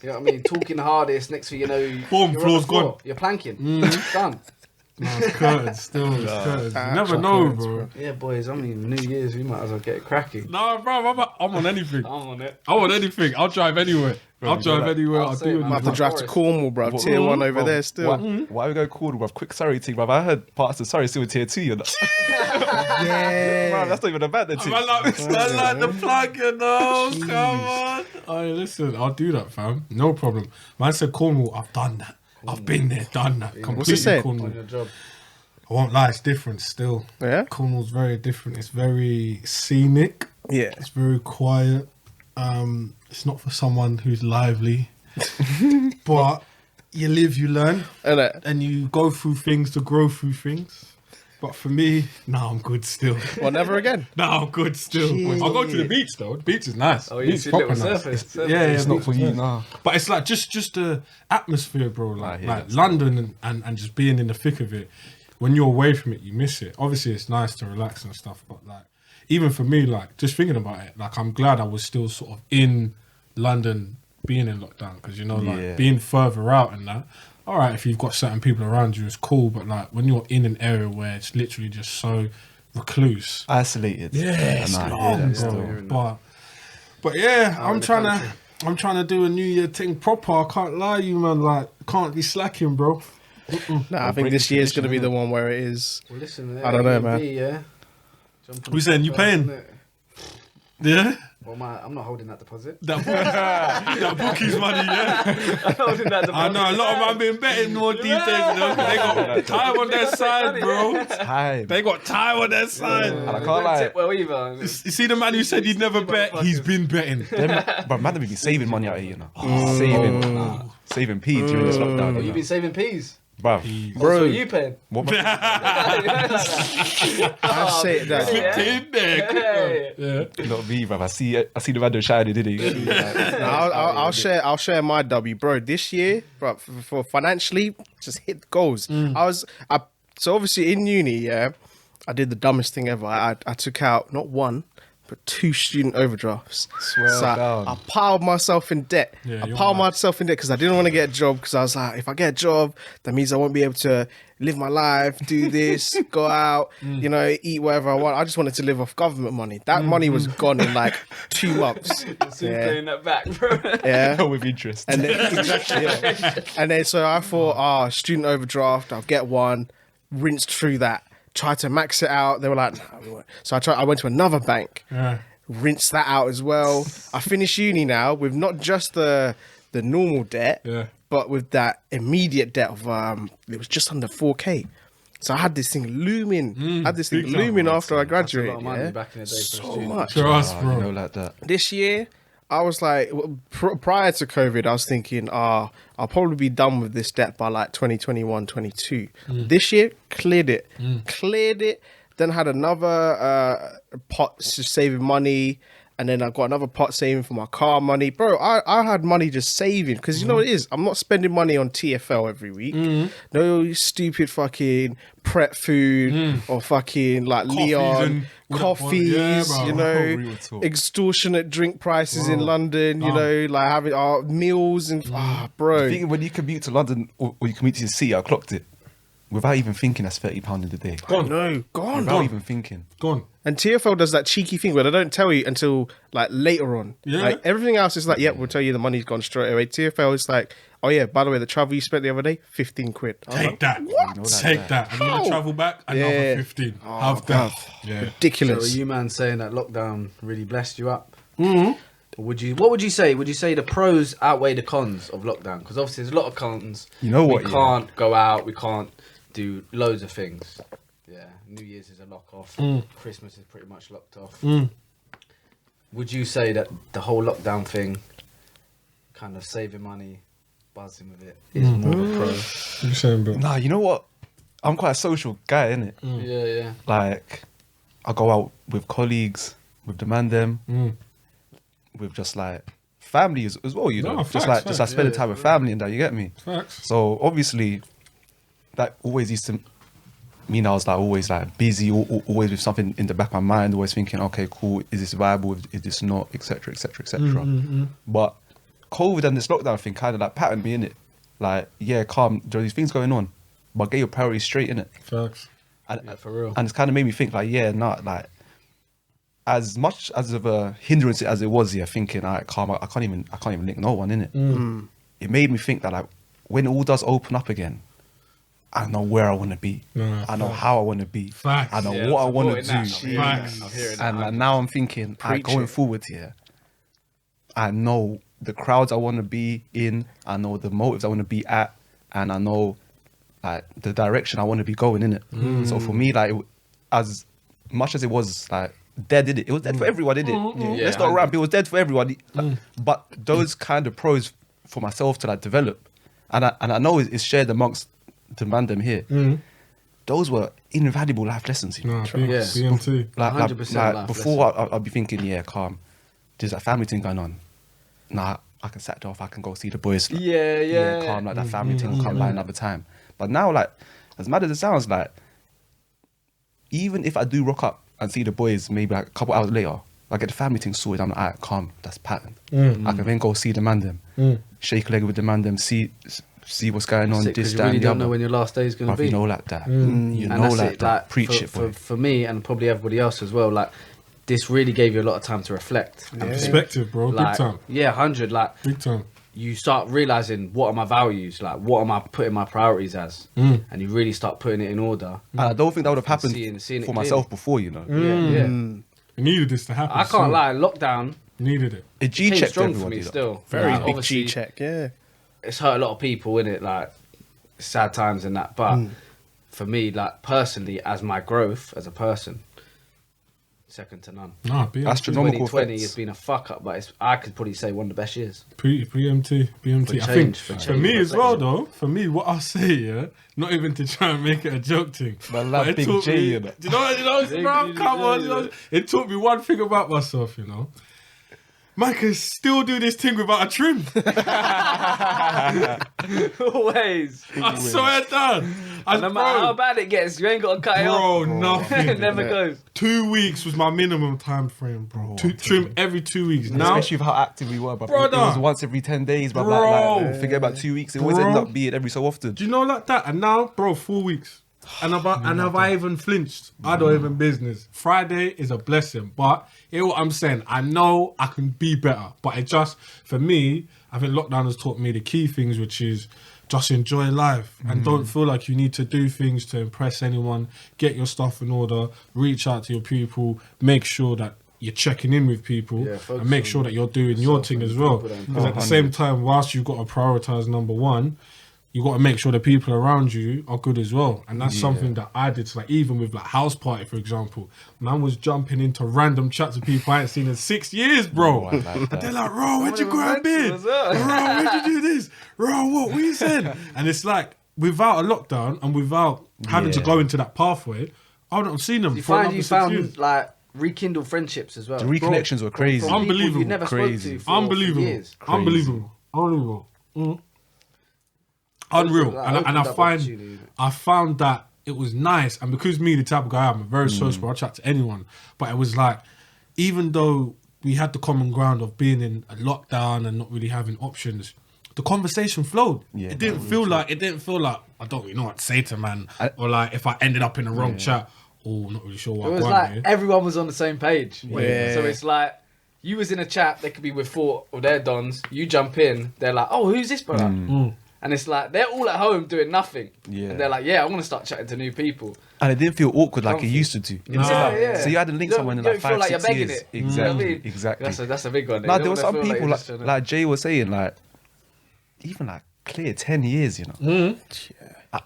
Speaker 4: You know what I mean? Talking the hardest. Next thing you know,
Speaker 3: Boom,
Speaker 4: you're on
Speaker 3: floor's
Speaker 4: the floor.
Speaker 3: gone.
Speaker 4: You're planking. Done.
Speaker 3: No, it's curtains still. It's curtains. You never know, bro.
Speaker 4: Yeah, boys. I mean, New Year's, we might as well get it cracking.
Speaker 3: Nah, bro, I'm on anything.
Speaker 5: I'm on it.
Speaker 3: I want anything. I'll drive anywhere. I'll drive anywhere.
Speaker 4: I'll
Speaker 3: I'll
Speaker 4: say
Speaker 3: do
Speaker 4: it,
Speaker 3: it.
Speaker 4: man.
Speaker 1: I have to drive to Cornwall, bro. Tier 1 over there still.
Speaker 2: Why we go cool, bruv? Quick sorry thing, bruv. I heard parts of sorry still tier 2, you know.
Speaker 1: Yeah.
Speaker 2: Bruv, that's not even a bad thing.
Speaker 3: I like the plug, you know. Come on. Hey, listen, I'll do that, fam. No problem. Man said Cornwall. I've done that. I've been there, done that. Completely
Speaker 1: saying?
Speaker 3: Cornwall.
Speaker 4: On your job.
Speaker 3: I won't lie, it's different still.
Speaker 1: Yeah?
Speaker 3: Cornwall's very different. It's very scenic.
Speaker 1: Yeah.
Speaker 3: It's very quiet. It's not for someone who's lively. But you live, you learn,
Speaker 1: Innit?
Speaker 3: and you go through things to grow through things. But for me, nah, I'm good still.
Speaker 1: Well, never again.
Speaker 3: Nah, I'm good still. I'll go to the beach though. The beach is nice.
Speaker 5: Oh, you
Speaker 3: Beach
Speaker 5: see
Speaker 3: is proper
Speaker 5: little
Speaker 3: nice.
Speaker 5: surface.
Speaker 3: Yeah,
Speaker 2: It's not
Speaker 3: beach
Speaker 2: for
Speaker 3: is
Speaker 2: you,
Speaker 3: nice.
Speaker 2: nah.
Speaker 3: But it's like just the atmosphere, bro. Like,
Speaker 2: hear
Speaker 3: like
Speaker 2: that
Speaker 3: London and just being in the thick of it. When you're away from it, you miss it. Obviously, it's nice to relax and stuff, but like even for me, like just thinking about it, like I'm glad I was still sort of in London, being in lockdown, because you know, like
Speaker 2: Yeah.
Speaker 3: being further out and that. All right, if you've got certain people around you, it's cool. But like when you're in an area where it's literally just so recluse,
Speaker 2: Isolated.
Speaker 3: yeah, it's
Speaker 2: And I hear
Speaker 3: long,
Speaker 2: that still.
Speaker 3: bro. But yeah,
Speaker 4: Out in
Speaker 3: I'm
Speaker 4: the
Speaker 3: trying
Speaker 4: country.
Speaker 3: to. I'm trying to do a New Year thing proper. I can't lie to you, man. Like, can't be slacking, bro.
Speaker 1: Nah, I think
Speaker 2: break
Speaker 1: this
Speaker 2: the
Speaker 1: year's going to
Speaker 2: tradition,
Speaker 1: be the
Speaker 2: innit?
Speaker 1: one where it is.
Speaker 4: Well, listen,
Speaker 1: I don't know,
Speaker 4: Airbnb,
Speaker 1: man.
Speaker 4: Yeah. Jump on
Speaker 3: We
Speaker 4: the
Speaker 3: saying you
Speaker 4: podcast,
Speaker 3: paying?
Speaker 4: innit?
Speaker 3: Yeah,
Speaker 4: Well, I'm not holding that deposit.
Speaker 3: that bookies money. Yeah,
Speaker 5: Holding that
Speaker 3: I know a lot of man been betting more these days. You know, 'cause they got time on their side, bro.
Speaker 2: Time.
Speaker 3: They got time on their side.
Speaker 2: And I can't
Speaker 5: Don't
Speaker 2: lie.
Speaker 5: tip well either.
Speaker 3: You see the man who said he'd never bet? He's been betting.
Speaker 2: But man, they've been saving money out here, you know. Saving P during this lockdown.
Speaker 4: Oh,
Speaker 2: you
Speaker 4: you've been saving peas.
Speaker 2: Bruv.
Speaker 5: Bro, so you paying?
Speaker 2: What
Speaker 1: I say that.
Speaker 3: Slipped in there.
Speaker 5: Hey.
Speaker 3: Yeah.
Speaker 2: Not me, bruv. I see the man shining, didn't he?
Speaker 1: I'll share my W, bro. This year, bro, for financially, just hit the goals. So obviously in uni, yeah, I did the dumbest thing ever. I took out not one, but 2 student overdrafts.
Speaker 2: Swear
Speaker 1: so
Speaker 2: down.
Speaker 1: I piled myself in debt.
Speaker 3: Yeah,
Speaker 1: I
Speaker 3: you're
Speaker 1: piled
Speaker 3: mad.
Speaker 1: myself in debt because I didn't want to get a job, because I was like, if I get a job, that means I won't be able to live my life, do this, go out, you know, eat whatever I want. I just wanted to live off government money. That money was gone in like 2 months.
Speaker 5: Soon
Speaker 1: Yeah.
Speaker 5: paying that back, bro.
Speaker 1: Yeah.
Speaker 2: With interest.
Speaker 1: And then, exactly, yeah. And then so I thought, student overdraft, I'll get one, rinsed through that, tried to max it out. They were like, no, we won't. So I went to another bank,
Speaker 3: Yeah.
Speaker 1: rinsed that out as well. I finished uni now with not just the normal debt,
Speaker 3: Yeah.
Speaker 1: but with that immediate debt of it was just under 4K. So I had this thing looming.
Speaker 3: big time.
Speaker 1: After I
Speaker 4: That's a
Speaker 1: graduated.
Speaker 4: lot of money
Speaker 1: Yeah?
Speaker 4: back in the day for a
Speaker 1: So
Speaker 4: student.
Speaker 1: much.
Speaker 3: Trust,
Speaker 2: You
Speaker 3: bro.
Speaker 2: know, like that.
Speaker 1: This year, I was like, prior to COVID, I was thinking, I'll probably be done with this debt by like 2021, 22. This year, cleared it. Then had another pot just saving money. And then I got another pot saving for my car money. Bro, I had money just saving. Because you know what it is? I'm not spending money on TFL every week. No stupid fucking prep food or fucking like
Speaker 3: Coffees
Speaker 1: Leon
Speaker 3: and-
Speaker 1: coffees,
Speaker 3: Yeah, bro.
Speaker 1: you know,
Speaker 2: Real talk.
Speaker 1: extortionate drink prices in London, you know, like having meals and bro.
Speaker 2: I think when you commute to London or you commute to the city, I clocked it. Without even thinking, that's £30 in the day.
Speaker 1: No, gone.
Speaker 2: Without even thinking.
Speaker 3: Gone.
Speaker 1: And TFL does that cheeky thing where they don't tell you until like later on.
Speaker 3: Yeah.
Speaker 1: Like everything else is like, yeah, we'll tell you the money's gone straight away. TFL is like, oh yeah, by the way, the travel you spent the other day, 15 quid. I was
Speaker 3: Take
Speaker 1: like,
Speaker 3: that.
Speaker 1: What?
Speaker 2: like
Speaker 3: Take that. I'm going to travel back, another
Speaker 1: Yeah.
Speaker 3: 15. Have that. Yeah.
Speaker 4: So
Speaker 1: Ridiculous.
Speaker 4: are you man saying that lockdown really blessed you up? Mm-hmm. What would you say? Would you say the pros outweigh the cons of lockdown? Because obviously there's a lot of cons.
Speaker 2: You know what,
Speaker 4: We
Speaker 2: yeah.
Speaker 4: can't go out. We can't do loads of things. Yeah, New Year's is a lock off. Christmas is pretty much locked off. Would you say that the whole lockdown thing kind of saving money, buzzing with it is more of a pro.
Speaker 3: What you saying, Bill?
Speaker 2: Nah, you know what? I'm quite a social guy, innit?
Speaker 4: Yeah.
Speaker 2: Like, I go out with colleagues, with the mandem, with just like family as well, you know.
Speaker 3: No,
Speaker 2: just
Speaker 3: facts,
Speaker 2: like spending time with family and that, you get me?
Speaker 3: Facts.
Speaker 2: So obviously, that always used to mean I was like always like busy, always with something in the back of my mind, always thinking, okay, cool, is this viable, is this not, etc., etc., etc. But COVID and this lockdown thing kind of like patterned me in it. Like, yeah, calm, there are these things going on, but get your priorities straight in it.
Speaker 3: Facts.
Speaker 2: And,
Speaker 4: Yeah, for real.
Speaker 2: and it's kind of made me think like, yeah, not like as much as of a hindrance as it was, yeah, thinking, all right, calm, I can't even link no one in it. It made me think that like when it all does open up again, I know where I want to be.
Speaker 3: Nah,
Speaker 2: I know
Speaker 3: facts.
Speaker 2: how I want to be.
Speaker 3: Facts.
Speaker 2: I know
Speaker 5: Yeah,
Speaker 2: what I
Speaker 5: I'm
Speaker 2: want to
Speaker 5: supporting
Speaker 2: do.
Speaker 5: that.
Speaker 3: Facts.
Speaker 5: I'm hearing that.
Speaker 2: And like, now I'm thinking,
Speaker 1: Preach
Speaker 2: going
Speaker 1: it.
Speaker 2: forward here, I know the crowds I want to be in, I know the motives I want to be at, and I know like the direction I want to be going in it. So for me, like as much as it was like dead, did it? It was dead for everyone, did it?
Speaker 5: Yeah,
Speaker 2: Let's not ramp. It was dead for everyone. Like, but those kind of pros for myself to like develop, and I know it's shared amongst the mandem here. Those were invaluable life lessons. You know?
Speaker 3: Nah,
Speaker 4: Yeah.
Speaker 3: BMT.
Speaker 2: Like
Speaker 4: 100% life
Speaker 2: before I'll be thinking, yeah, calm. There's that family thing going on. Nah, I can sack it off. I can go see the boys. Like,
Speaker 5: Yeah.
Speaker 2: calm. Like that family thing will come by another time. But now, like, as mad as it sounds, like, even if I do rock up and see the boys maybe like a couple hours later, I get the family thing sorted. I'm like, alright, calm. That's pattern. I can then go see the mandem, shake a leg with the mandem, see what's going on.
Speaker 4: Because
Speaker 2: This,
Speaker 4: you
Speaker 2: that,
Speaker 4: really
Speaker 2: and the
Speaker 4: don't know
Speaker 2: other.
Speaker 4: when your last day is going to
Speaker 2: Bruv,
Speaker 4: be.
Speaker 2: you know like that. You
Speaker 4: And
Speaker 2: know
Speaker 4: that's
Speaker 2: like
Speaker 4: it,
Speaker 2: that. Preach
Speaker 4: for,
Speaker 2: it, boy.
Speaker 4: for me and probably everybody else as well, like, this really gave you a lot of time to reflect. And think,
Speaker 3: Perspective, bro.
Speaker 4: like,
Speaker 3: Big time.
Speaker 4: Yeah, 100. Like,
Speaker 3: Big time.
Speaker 4: you start realizing what are my values, like what am I putting my priorities as, and you really start putting it in order.
Speaker 2: And I don't think that would have happened
Speaker 4: Seeing it
Speaker 2: for myself
Speaker 4: clearly.
Speaker 2: before, you know.
Speaker 4: Yeah.
Speaker 3: We needed this to happen.
Speaker 4: I can't
Speaker 3: soon.
Speaker 4: lie, lockdown
Speaker 3: Needed it.
Speaker 2: It
Speaker 4: came
Speaker 2: G-checked
Speaker 4: strong for
Speaker 2: everybody.
Speaker 4: me
Speaker 2: though.
Speaker 4: still.
Speaker 1: Very
Speaker 4: Like,
Speaker 1: big
Speaker 4: obviously,
Speaker 1: G check, yeah.
Speaker 4: it's hurt a lot of people in it, like sad times and that. But for me, like personally, as my growth as a person, second to none.
Speaker 3: Nah, BMT.
Speaker 2: Astronomical
Speaker 4: 2020
Speaker 2: effects.
Speaker 4: has been a fuck up, but I could probably say one of the best years.
Speaker 3: BMT.
Speaker 4: For
Speaker 3: I think
Speaker 4: change, for
Speaker 3: for
Speaker 4: change,
Speaker 3: me
Speaker 4: for
Speaker 3: as well,
Speaker 4: change.
Speaker 3: though. For me, what I'll say, yeah, not even to try and make it a joke thing.
Speaker 2: Man,
Speaker 3: but
Speaker 2: that
Speaker 3: it
Speaker 2: big
Speaker 3: taught
Speaker 2: J,
Speaker 3: me,
Speaker 2: you know.
Speaker 3: do you know, bro, come on, you know, it taught me one thing about myself, you know. Man can still do this thing without a trim.
Speaker 5: Always.
Speaker 3: I swear down.
Speaker 5: No matter how bad it gets, you ain't got to cut it off.
Speaker 3: Bro, nothing.
Speaker 5: It never goes.
Speaker 3: 2 weeks was my minimum time frame, bro. Trim every 2 weeks. Now,
Speaker 2: Especially with how active we were, but
Speaker 3: Brother.
Speaker 2: it was once every 10 days, but
Speaker 3: Bro.
Speaker 2: like, forget about 2 weeks. It always
Speaker 3: Bro.
Speaker 2: ends up being every so often.
Speaker 3: do you know like that? And now, bro, 4 weeks. And have I even flinched? I don't even business. Friday is a blessing, but hear what I'm saying. I know I can be better, but it just for me, I think lockdown has taught me the key things, which is just enjoy life and don't feel like you need to do things to impress anyone. Get your stuff in order. Reach out to your people. Make sure that you're checking in with people,
Speaker 4: Yeah, focus
Speaker 3: and make
Speaker 4: on
Speaker 3: sure that you're doing your
Speaker 4: yourself
Speaker 3: thing
Speaker 4: and
Speaker 3: as well.
Speaker 4: people that
Speaker 3: Because at the same time, whilst you've got to prioritize number one, you got to make sure the people around you are good as well. And that's something that I did. So like even with like house party, for example, man was jumping into random chats with people I ain't seen in 6 years, bro.
Speaker 2: Oh, I like that.
Speaker 3: And they're like, Ro, where'd you grab
Speaker 5: Mental
Speaker 3: in?
Speaker 5: as well.
Speaker 3: Ro, where'd you do this? Ro, what you said? And it's like, without a lockdown and without having to
Speaker 2: Yeah.
Speaker 3: go into that pathway, I wouldn't have seen them
Speaker 4: You
Speaker 3: for
Speaker 4: find
Speaker 3: another
Speaker 4: you
Speaker 3: 6
Speaker 4: found
Speaker 3: years.
Speaker 4: like rekindled friendships as well.
Speaker 2: The reconnections were crazy.
Speaker 4: From people
Speaker 3: Unbelievable.
Speaker 4: you never
Speaker 2: Crazy.
Speaker 4: spoke to for
Speaker 3: Unbelievable.
Speaker 4: years.
Speaker 3: Unbelievable. Unreal.
Speaker 4: Like,
Speaker 3: And
Speaker 4: opened
Speaker 3: I
Speaker 4: up
Speaker 3: find
Speaker 4: opportunity.
Speaker 3: I found that it was nice, and because me, the type of guy I'm very sociable, I chat to anyone. But it was like, even though we had the common ground of being in a lockdown and not really having options, the conversation flowed.
Speaker 2: Yeah,
Speaker 3: it didn't feel like I don't really know what to say to man,
Speaker 2: I-
Speaker 3: or like if I ended up in the wrong chat. Oh, not really sure what
Speaker 5: It
Speaker 3: I'm
Speaker 5: was
Speaker 3: going
Speaker 5: like
Speaker 3: here.
Speaker 5: everyone was on the same page.
Speaker 1: Yeah.
Speaker 5: So it's like you was in a chat, they could be with four of their dons. You jump in, they're like, "Oh, who's this brother?" And it's like they're all at home doing nothing.
Speaker 2: Yeah.
Speaker 5: And they're like, "Yeah, I want to start chatting to new people."
Speaker 2: And it didn't feel awkward like it
Speaker 5: Comfy.
Speaker 2: used to.
Speaker 3: No.
Speaker 5: Yeah.
Speaker 2: So you hadn't linked
Speaker 5: You
Speaker 2: someone in
Speaker 5: don't
Speaker 2: like
Speaker 5: feel
Speaker 2: 5,
Speaker 5: like you're
Speaker 2: 6
Speaker 5: begging
Speaker 2: years.
Speaker 5: it. You know what I
Speaker 2: Exactly,
Speaker 5: mean?
Speaker 2: exactly.
Speaker 5: That's a big one.
Speaker 2: Nah,
Speaker 5: You
Speaker 2: there
Speaker 5: don't
Speaker 2: were
Speaker 5: wanna
Speaker 2: some
Speaker 5: feel
Speaker 2: people
Speaker 5: you're just trying to-
Speaker 2: like Jay was saying, like even like clear 10 years, you know.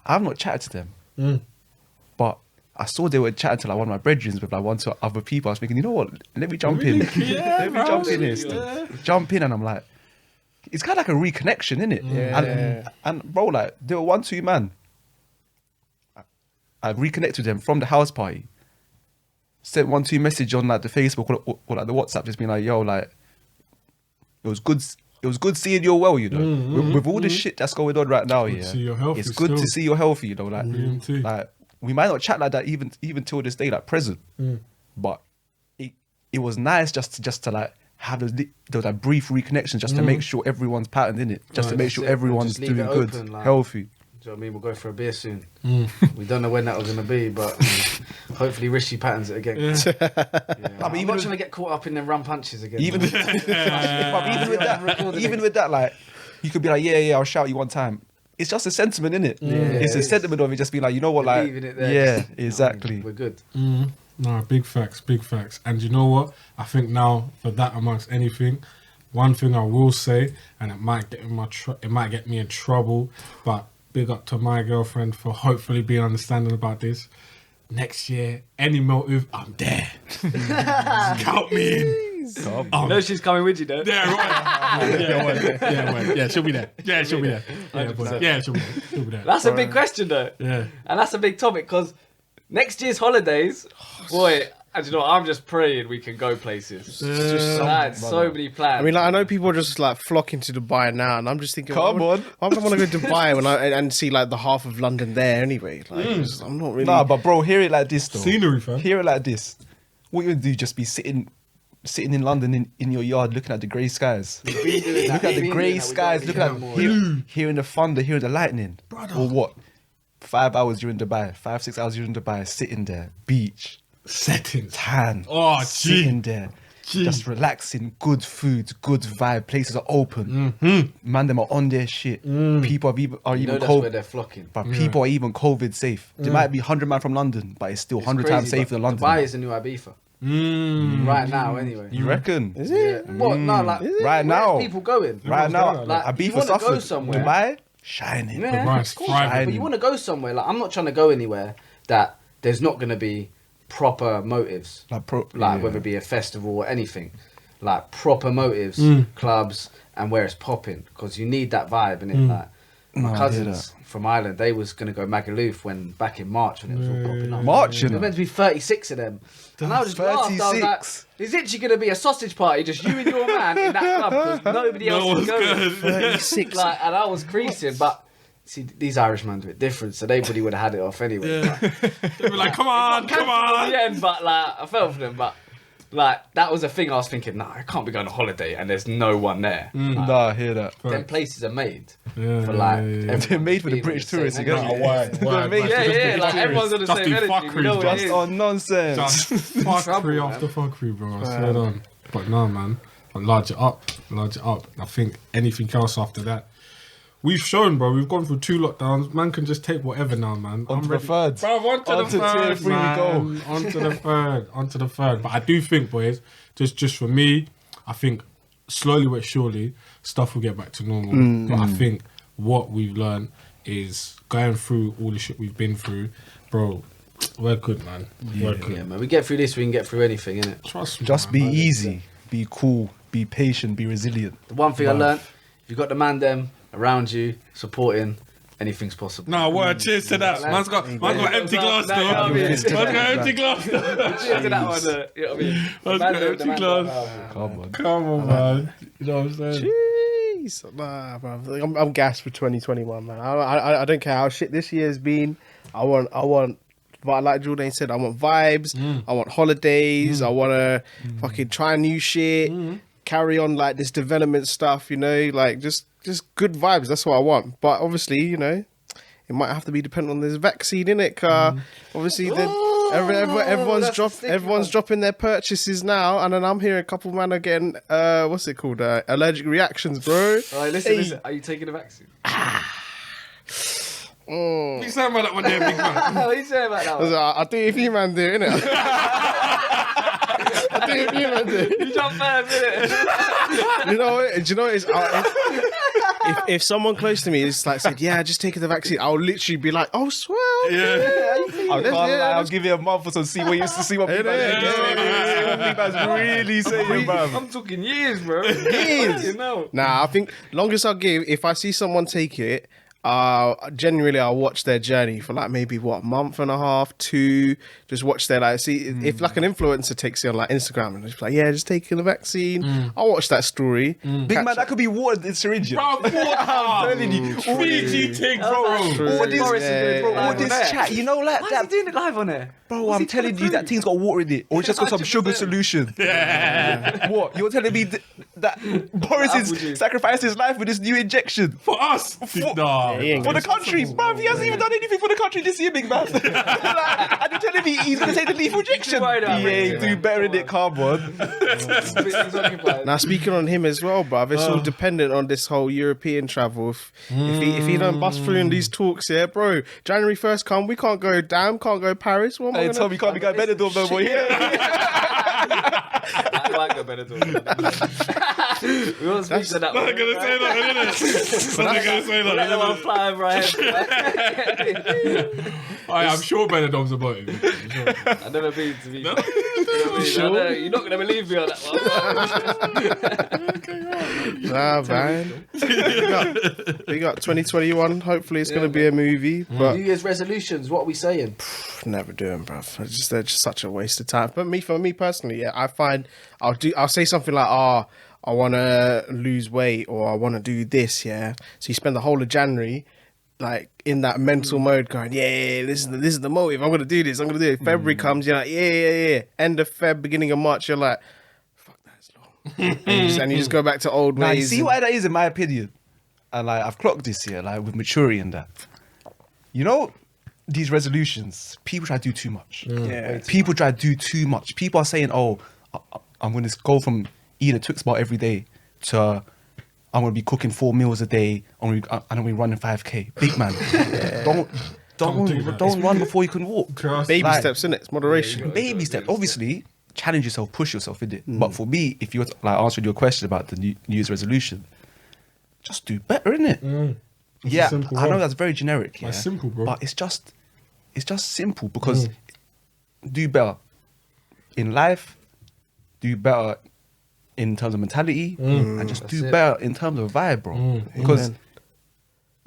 Speaker 2: I've not chatted to them, but I saw they were chatting to like one of my brethren with like one to other people. I was thinking, you know what? Let me jump in. Let me jump in here. Still. Jump in, and I'm like, it's kind of like a reconnection, innit?
Speaker 1: Yeah.
Speaker 2: And bro, like they were 1-2 man. I reconnected with them from the house party. Sent 1-2 message on like the Facebook or like the WhatsApp, just being like, yo, like it was good. It was good seeing you're well, you know. With all the shit that's going on right now,
Speaker 3: Good to see you're healthy
Speaker 2: it's good to
Speaker 3: still.
Speaker 2: see you're healthy, you know. Like,
Speaker 3: too.
Speaker 2: like we might not chat like that even till this day, like present. But it was nice just to like have those like brief reconnections, just to make sure everyone's patterned in it, just to make sure everyone's
Speaker 4: Just leave
Speaker 2: doing
Speaker 4: it
Speaker 2: good,
Speaker 4: open, like-
Speaker 2: healthy.
Speaker 4: Do you know what I mean? We'll go for a beer soon. We don't know when that was going to be, but hopefully Rishi patterns it again. Yeah.
Speaker 2: but
Speaker 4: I'm
Speaker 2: even
Speaker 4: not
Speaker 2: with-
Speaker 4: trying to get caught up in them run punches again.
Speaker 2: Even
Speaker 4: man.
Speaker 2: even with that, like you could be like, yeah, I'll shout you one time. It's just a sentiment, innit? It's a sentiment of it, just be like, you know what, like,
Speaker 4: Leaving it there,
Speaker 2: yeah,
Speaker 4: just-
Speaker 2: exactly.
Speaker 4: We're good.
Speaker 3: No, big facts. And you know what? I think now for that amongst anything, one thing I will say, and it might get me in trouble, but big up to my girlfriend for hopefully being understanding about this. Next year, any motive, I'm there. Count me in.
Speaker 5: You know she's coming with you, though.
Speaker 3: Yeah, right. Yeah, she'll be there. Yeah, she'll be there. Yeah, but, yeah, she'll be there.
Speaker 5: That's a big question, though.
Speaker 3: Yeah.
Speaker 5: And that's a big topic because next year's holidays, boy, and you know, I'm just praying we can go places. I had so many plans.
Speaker 1: I mean, like, I know people are just like flocking to Dubai now, and I'm just thinking,
Speaker 2: Come on.
Speaker 1: why would I want to go to Dubai when and see like the half of London there anyway? Like, I'm not really.
Speaker 2: Nah, but bro, hear it like this though.
Speaker 3: Scenery, fam.
Speaker 2: Hear it like this. What you would do? Just be sitting in London in your yard, looking at the grey skies. Look at the grey skies. Look at hearing the thunder, hearing the lightning. Or what? 5 hours you're in Dubai. 5-6 hours you're in Dubai, sitting there, beach,
Speaker 3: Settings.
Speaker 2: tan.
Speaker 3: Oh,
Speaker 2: sitting there. Just relaxing, good food, good vibe. Places are open. Man, them are on their shit. People are
Speaker 4: You know
Speaker 2: even
Speaker 4: that's where
Speaker 2: COVID.
Speaker 4: they're flocking.
Speaker 2: But people are even COVID safe. There might be 100 man from London, but it's still 100 times
Speaker 4: Crazy,
Speaker 2: safer than
Speaker 4: but
Speaker 2: London.
Speaker 4: Dubai is the new Ibiza. Right now, anyway.
Speaker 2: You reckon?
Speaker 1: Is it?
Speaker 4: Yeah. What? No, like
Speaker 2: Right now.
Speaker 4: where's people going?
Speaker 2: Right now,
Speaker 4: Like, you
Speaker 2: Ibiza
Speaker 4: wanna go
Speaker 2: suffered.
Speaker 4: somewhere.
Speaker 2: Dubai, shining.
Speaker 4: Yeah,
Speaker 3: Dubai's
Speaker 4: of course.
Speaker 3: thriving.
Speaker 4: But you want to go somewhere. Like, I'm not trying to go anywhere that there's not going to be proper motives.
Speaker 2: Like,
Speaker 4: Whether it be a festival or anything. Like, proper motives, clubs, and where it's popping. Because you need that vibe, innit? Like, my
Speaker 2: No, I hear
Speaker 4: cousins from Ireland, they was going to go Magaluf back in March when it was all popping up.
Speaker 2: March, you
Speaker 4: There
Speaker 2: know.
Speaker 4: were meant to be 36 of them. And I was just laughed. I was like,
Speaker 2: 36.
Speaker 4: it's literally going to be a sausage party, just you and your man in that club because nobody else is going.
Speaker 1: 36.
Speaker 4: Like, and I was creasing, but see, these Irishmen are a bit different, so they probably would have had it off anyway.
Speaker 3: Yeah. They'd be like, come on, come
Speaker 5: In
Speaker 3: on.
Speaker 5: the end, but like, I fell for them, but like, that was a thing I was thinking, nah, I can't be going on holiday and there's no one there.
Speaker 2: Nah, I hear that.
Speaker 4: Them places are made
Speaker 3: Yeah,
Speaker 4: for like.
Speaker 3: yeah, yeah.
Speaker 4: everyone
Speaker 2: They're made for the
Speaker 4: being
Speaker 2: British
Speaker 4: on the
Speaker 2: tourists,
Speaker 4: same
Speaker 2: you
Speaker 4: energy.
Speaker 2: get me?
Speaker 3: Why?
Speaker 2: made
Speaker 5: Yeah,
Speaker 2: for the
Speaker 5: yeah,
Speaker 2: British
Speaker 5: like everyone's on the
Speaker 3: Just
Speaker 5: same
Speaker 3: do
Speaker 5: energy. You know what it
Speaker 2: Just
Speaker 5: is.
Speaker 2: on nonsense.
Speaker 3: Just fuckery
Speaker 4: man.
Speaker 3: after fuckery, bro. I swear on. But no, man. But large it up. I think anything else after that. We've shown, bro. We've gone through 2 lockdowns. Man can just take whatever now, man.
Speaker 2: On to the third.
Speaker 3: Bro, on to
Speaker 2: On
Speaker 3: the
Speaker 2: to tier
Speaker 3: third,
Speaker 2: 3 we
Speaker 3: man.
Speaker 2: go.
Speaker 3: On to the third. But I do think, boys, just for me, I think slowly but surely, stuff will get back to normal. But I think what we've learned is going through all the shit we've been through, bro. We're good, man. We're good.
Speaker 4: Yeah, man. We get through this, we can get through anything, innit?
Speaker 3: Trust me.
Speaker 2: Just
Speaker 3: man.
Speaker 2: be easy, be cool, be patient, be resilient.
Speaker 4: The one thing I learned, if you've got the mandem around you, supporting, anything's possible.
Speaker 3: Nah, word. Cheers to that. Man's got empty glass, though.
Speaker 5: You know what I mean?
Speaker 3: Man's got empty glass, though.
Speaker 5: Cheers to that one, you know what I mean?
Speaker 3: Man's got
Speaker 5: Man,
Speaker 3: empty
Speaker 5: man,
Speaker 3: glass.
Speaker 2: Come on.
Speaker 3: Come on, man. You know what I'm saying?
Speaker 1: Jeez, nah, bro. I'm gassed for 2021, man. I don't care how shit this year has been. I want. But like Jordan said, I want vibes. I want holidays. I want to fucking try new shit. Carry on like this development stuff. You know, like just good vibes. That's what I want. But obviously, you know, it might have to be dependent on this vaccine, innit? Obviously, everyone's dropping their purchases now, and then I'm hearing a couple man are getting what's it called? Allergic reactions, bro.
Speaker 5: Alright, listen. Are you taking the vaccine?
Speaker 3: You sound like that one there, big man.
Speaker 5: What are you saying about that
Speaker 1: I was
Speaker 5: one?
Speaker 1: like, I'll do it if you man do, innit? I'll do it if you man do.
Speaker 5: You jump first, innit?
Speaker 1: You know what? Do you know what? if someone close to me is like said, yeah, just taking the vaccine, I'll literally be like, oh, swell.
Speaker 2: I'll give it a month or so, see what you see what people really saying, bro.
Speaker 5: I'm talking years, bro.
Speaker 1: Years.
Speaker 5: You know.
Speaker 1: Nah, I think longest I'll give, if I see someone take it, genuinely I'll watch their journey for like maybe what, month and a half, 2, just watch their like, see if like an influencer takes it on like Instagram and it's like, yeah, just taking the vaccine, I'll watch that story.
Speaker 2: Big man, that could be water in syringe.
Speaker 3: Bro,
Speaker 2: I'm telling you,
Speaker 3: Fiji thing, bro.
Speaker 2: all this chat, you know, like
Speaker 5: Why is he doing it live on air?
Speaker 2: bro, I'm telling you, that thing's got water in it, or it's just got some sugar solution. Yeah. What? You're telling me that Boris is sacrificed his life with this new injection
Speaker 3: For us. Nah.
Speaker 2: for the country, bro? He hasn't even done anything for the country this year, big man. Like, and you're telling me he's gonna take the lethal injection? Yeah, do better in it, come on.
Speaker 1: Now speaking on him as well, bruv, it's all dependent on this whole European travel. If he don't bust through in these talks, yeah, bro. January 1st come, we can't go can't go Paris. What am I
Speaker 2: Hey,
Speaker 1: gonna...
Speaker 2: Tom, you can't be going Benidorm no more. Yeah.
Speaker 5: I might go Benidorm. We won't speak to that one.
Speaker 3: I'm gonna say that, innit? I'm gonna say
Speaker 5: Let
Speaker 3: that.
Speaker 5: them all fly over our heads.
Speaker 3: I'm sure Benidorm's a motive.
Speaker 5: I've never been to be. Sure? You're not gonna believe me on that one.
Speaker 1: Nah, man. We got 2021. Hopefully, it's gonna be a movie, but
Speaker 4: New Year's resolutions, what are we saying?
Speaker 1: never do them, bruv. They're just such a waste of time. But for me personally, yeah, I find I'll say something like, I want to lose weight or I want to do this, yeah. So you spend the whole of January like in that mental mode going, yeah, this is the motive. I'm gonna do this. I'm gonna do it. February comes, you're like, yeah. End of Feb, beginning of March, you're like, fuck, that's long. and you just go back to old
Speaker 2: Now,
Speaker 1: ways.
Speaker 2: you see why that is, in my opinion, and like I've clocked this year, like with maturity and that. You know, these resolutions, people try to do too much.
Speaker 1: Yeah.
Speaker 2: People try to do too much. People are saying, "Oh, I'm going to go from eating a Twix bar every day to I'm going to be cooking 4 meals a day. I'm going to be running 5K." Big man, don't run before you can walk.
Speaker 1: Baby
Speaker 2: Like,
Speaker 1: steps, innit? It's moderation.
Speaker 2: Baby steps. Obviously, challenge yourself, push yourself in it. But for me, if you were to, like answering your question about the New Year's resolution, just do better, innit? Yeah, I know that's very generic. Yeah,
Speaker 3: That's simple, bro.
Speaker 2: But it's just simple because do better in life, do better in terms of mentality, and just do better in terms of vibe, bro. Because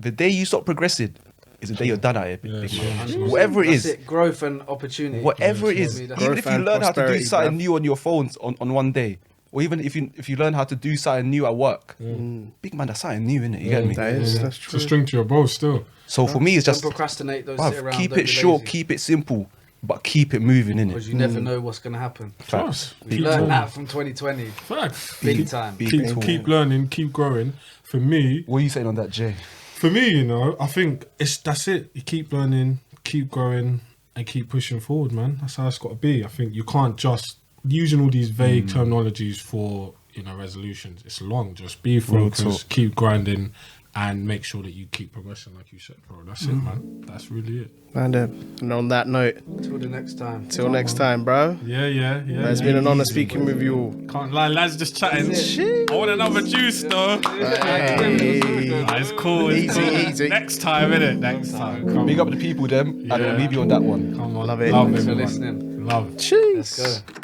Speaker 2: the day you stop progressing is the day you're done at it. big man. Whatever it
Speaker 4: That's
Speaker 2: is,
Speaker 4: it, growth and opportunity.
Speaker 2: whatever it
Speaker 4: Yeah,
Speaker 2: is,
Speaker 4: that's
Speaker 2: even
Speaker 1: Growth
Speaker 2: if you
Speaker 1: and
Speaker 2: learn how to do
Speaker 1: prosperity,
Speaker 2: something
Speaker 1: bruv.
Speaker 2: new on your phones on one day, or even if you learn how to do something new at work, big man, that's something new, innit? You get me?
Speaker 1: That's
Speaker 3: It's
Speaker 1: true.
Speaker 3: a string to your bow still.
Speaker 2: So for me, it's
Speaker 4: Don't
Speaker 2: just
Speaker 4: procrastinate, don't
Speaker 2: bruv,
Speaker 4: sit around.
Speaker 2: keep
Speaker 4: don't
Speaker 2: it
Speaker 4: be
Speaker 2: short,
Speaker 4: lazy,
Speaker 2: keep it simple, but keep it moving, innit?
Speaker 4: because you never know what's going to happen.
Speaker 3: Trust.
Speaker 4: We learned that from 2020.
Speaker 3: Facts.
Speaker 4: Big time.
Speaker 3: Keep learning, keep growing. For me,
Speaker 2: What are you saying on that, Jay?
Speaker 3: you know, I think that's it. You keep learning, keep growing, and keep pushing forward, man. That's how it's got to be. I think you can't just using all these vague terminologies for resolutions. It's long. Just be focused, keep grinding, and make sure that you keep progressing, like you said, bro. That's it, man. That's really it.
Speaker 1: And on that note,
Speaker 4: Till the next time.
Speaker 1: till next time, bro.
Speaker 3: Yeah.
Speaker 1: It's been an honor speaking with you all.
Speaker 3: Can't lie, lads, just chatting. I want another juice, though. It's cool.
Speaker 1: Easy.
Speaker 3: Next time, innit? Next time. Come
Speaker 2: Big
Speaker 3: on.
Speaker 2: up the people, them, and we'll leave you on that one.
Speaker 3: Come on.
Speaker 1: Love it.
Speaker 3: Love
Speaker 4: Thanks for
Speaker 3: everyone.
Speaker 4: listening.
Speaker 3: Love.
Speaker 1: Cheers.
Speaker 4: Let's go.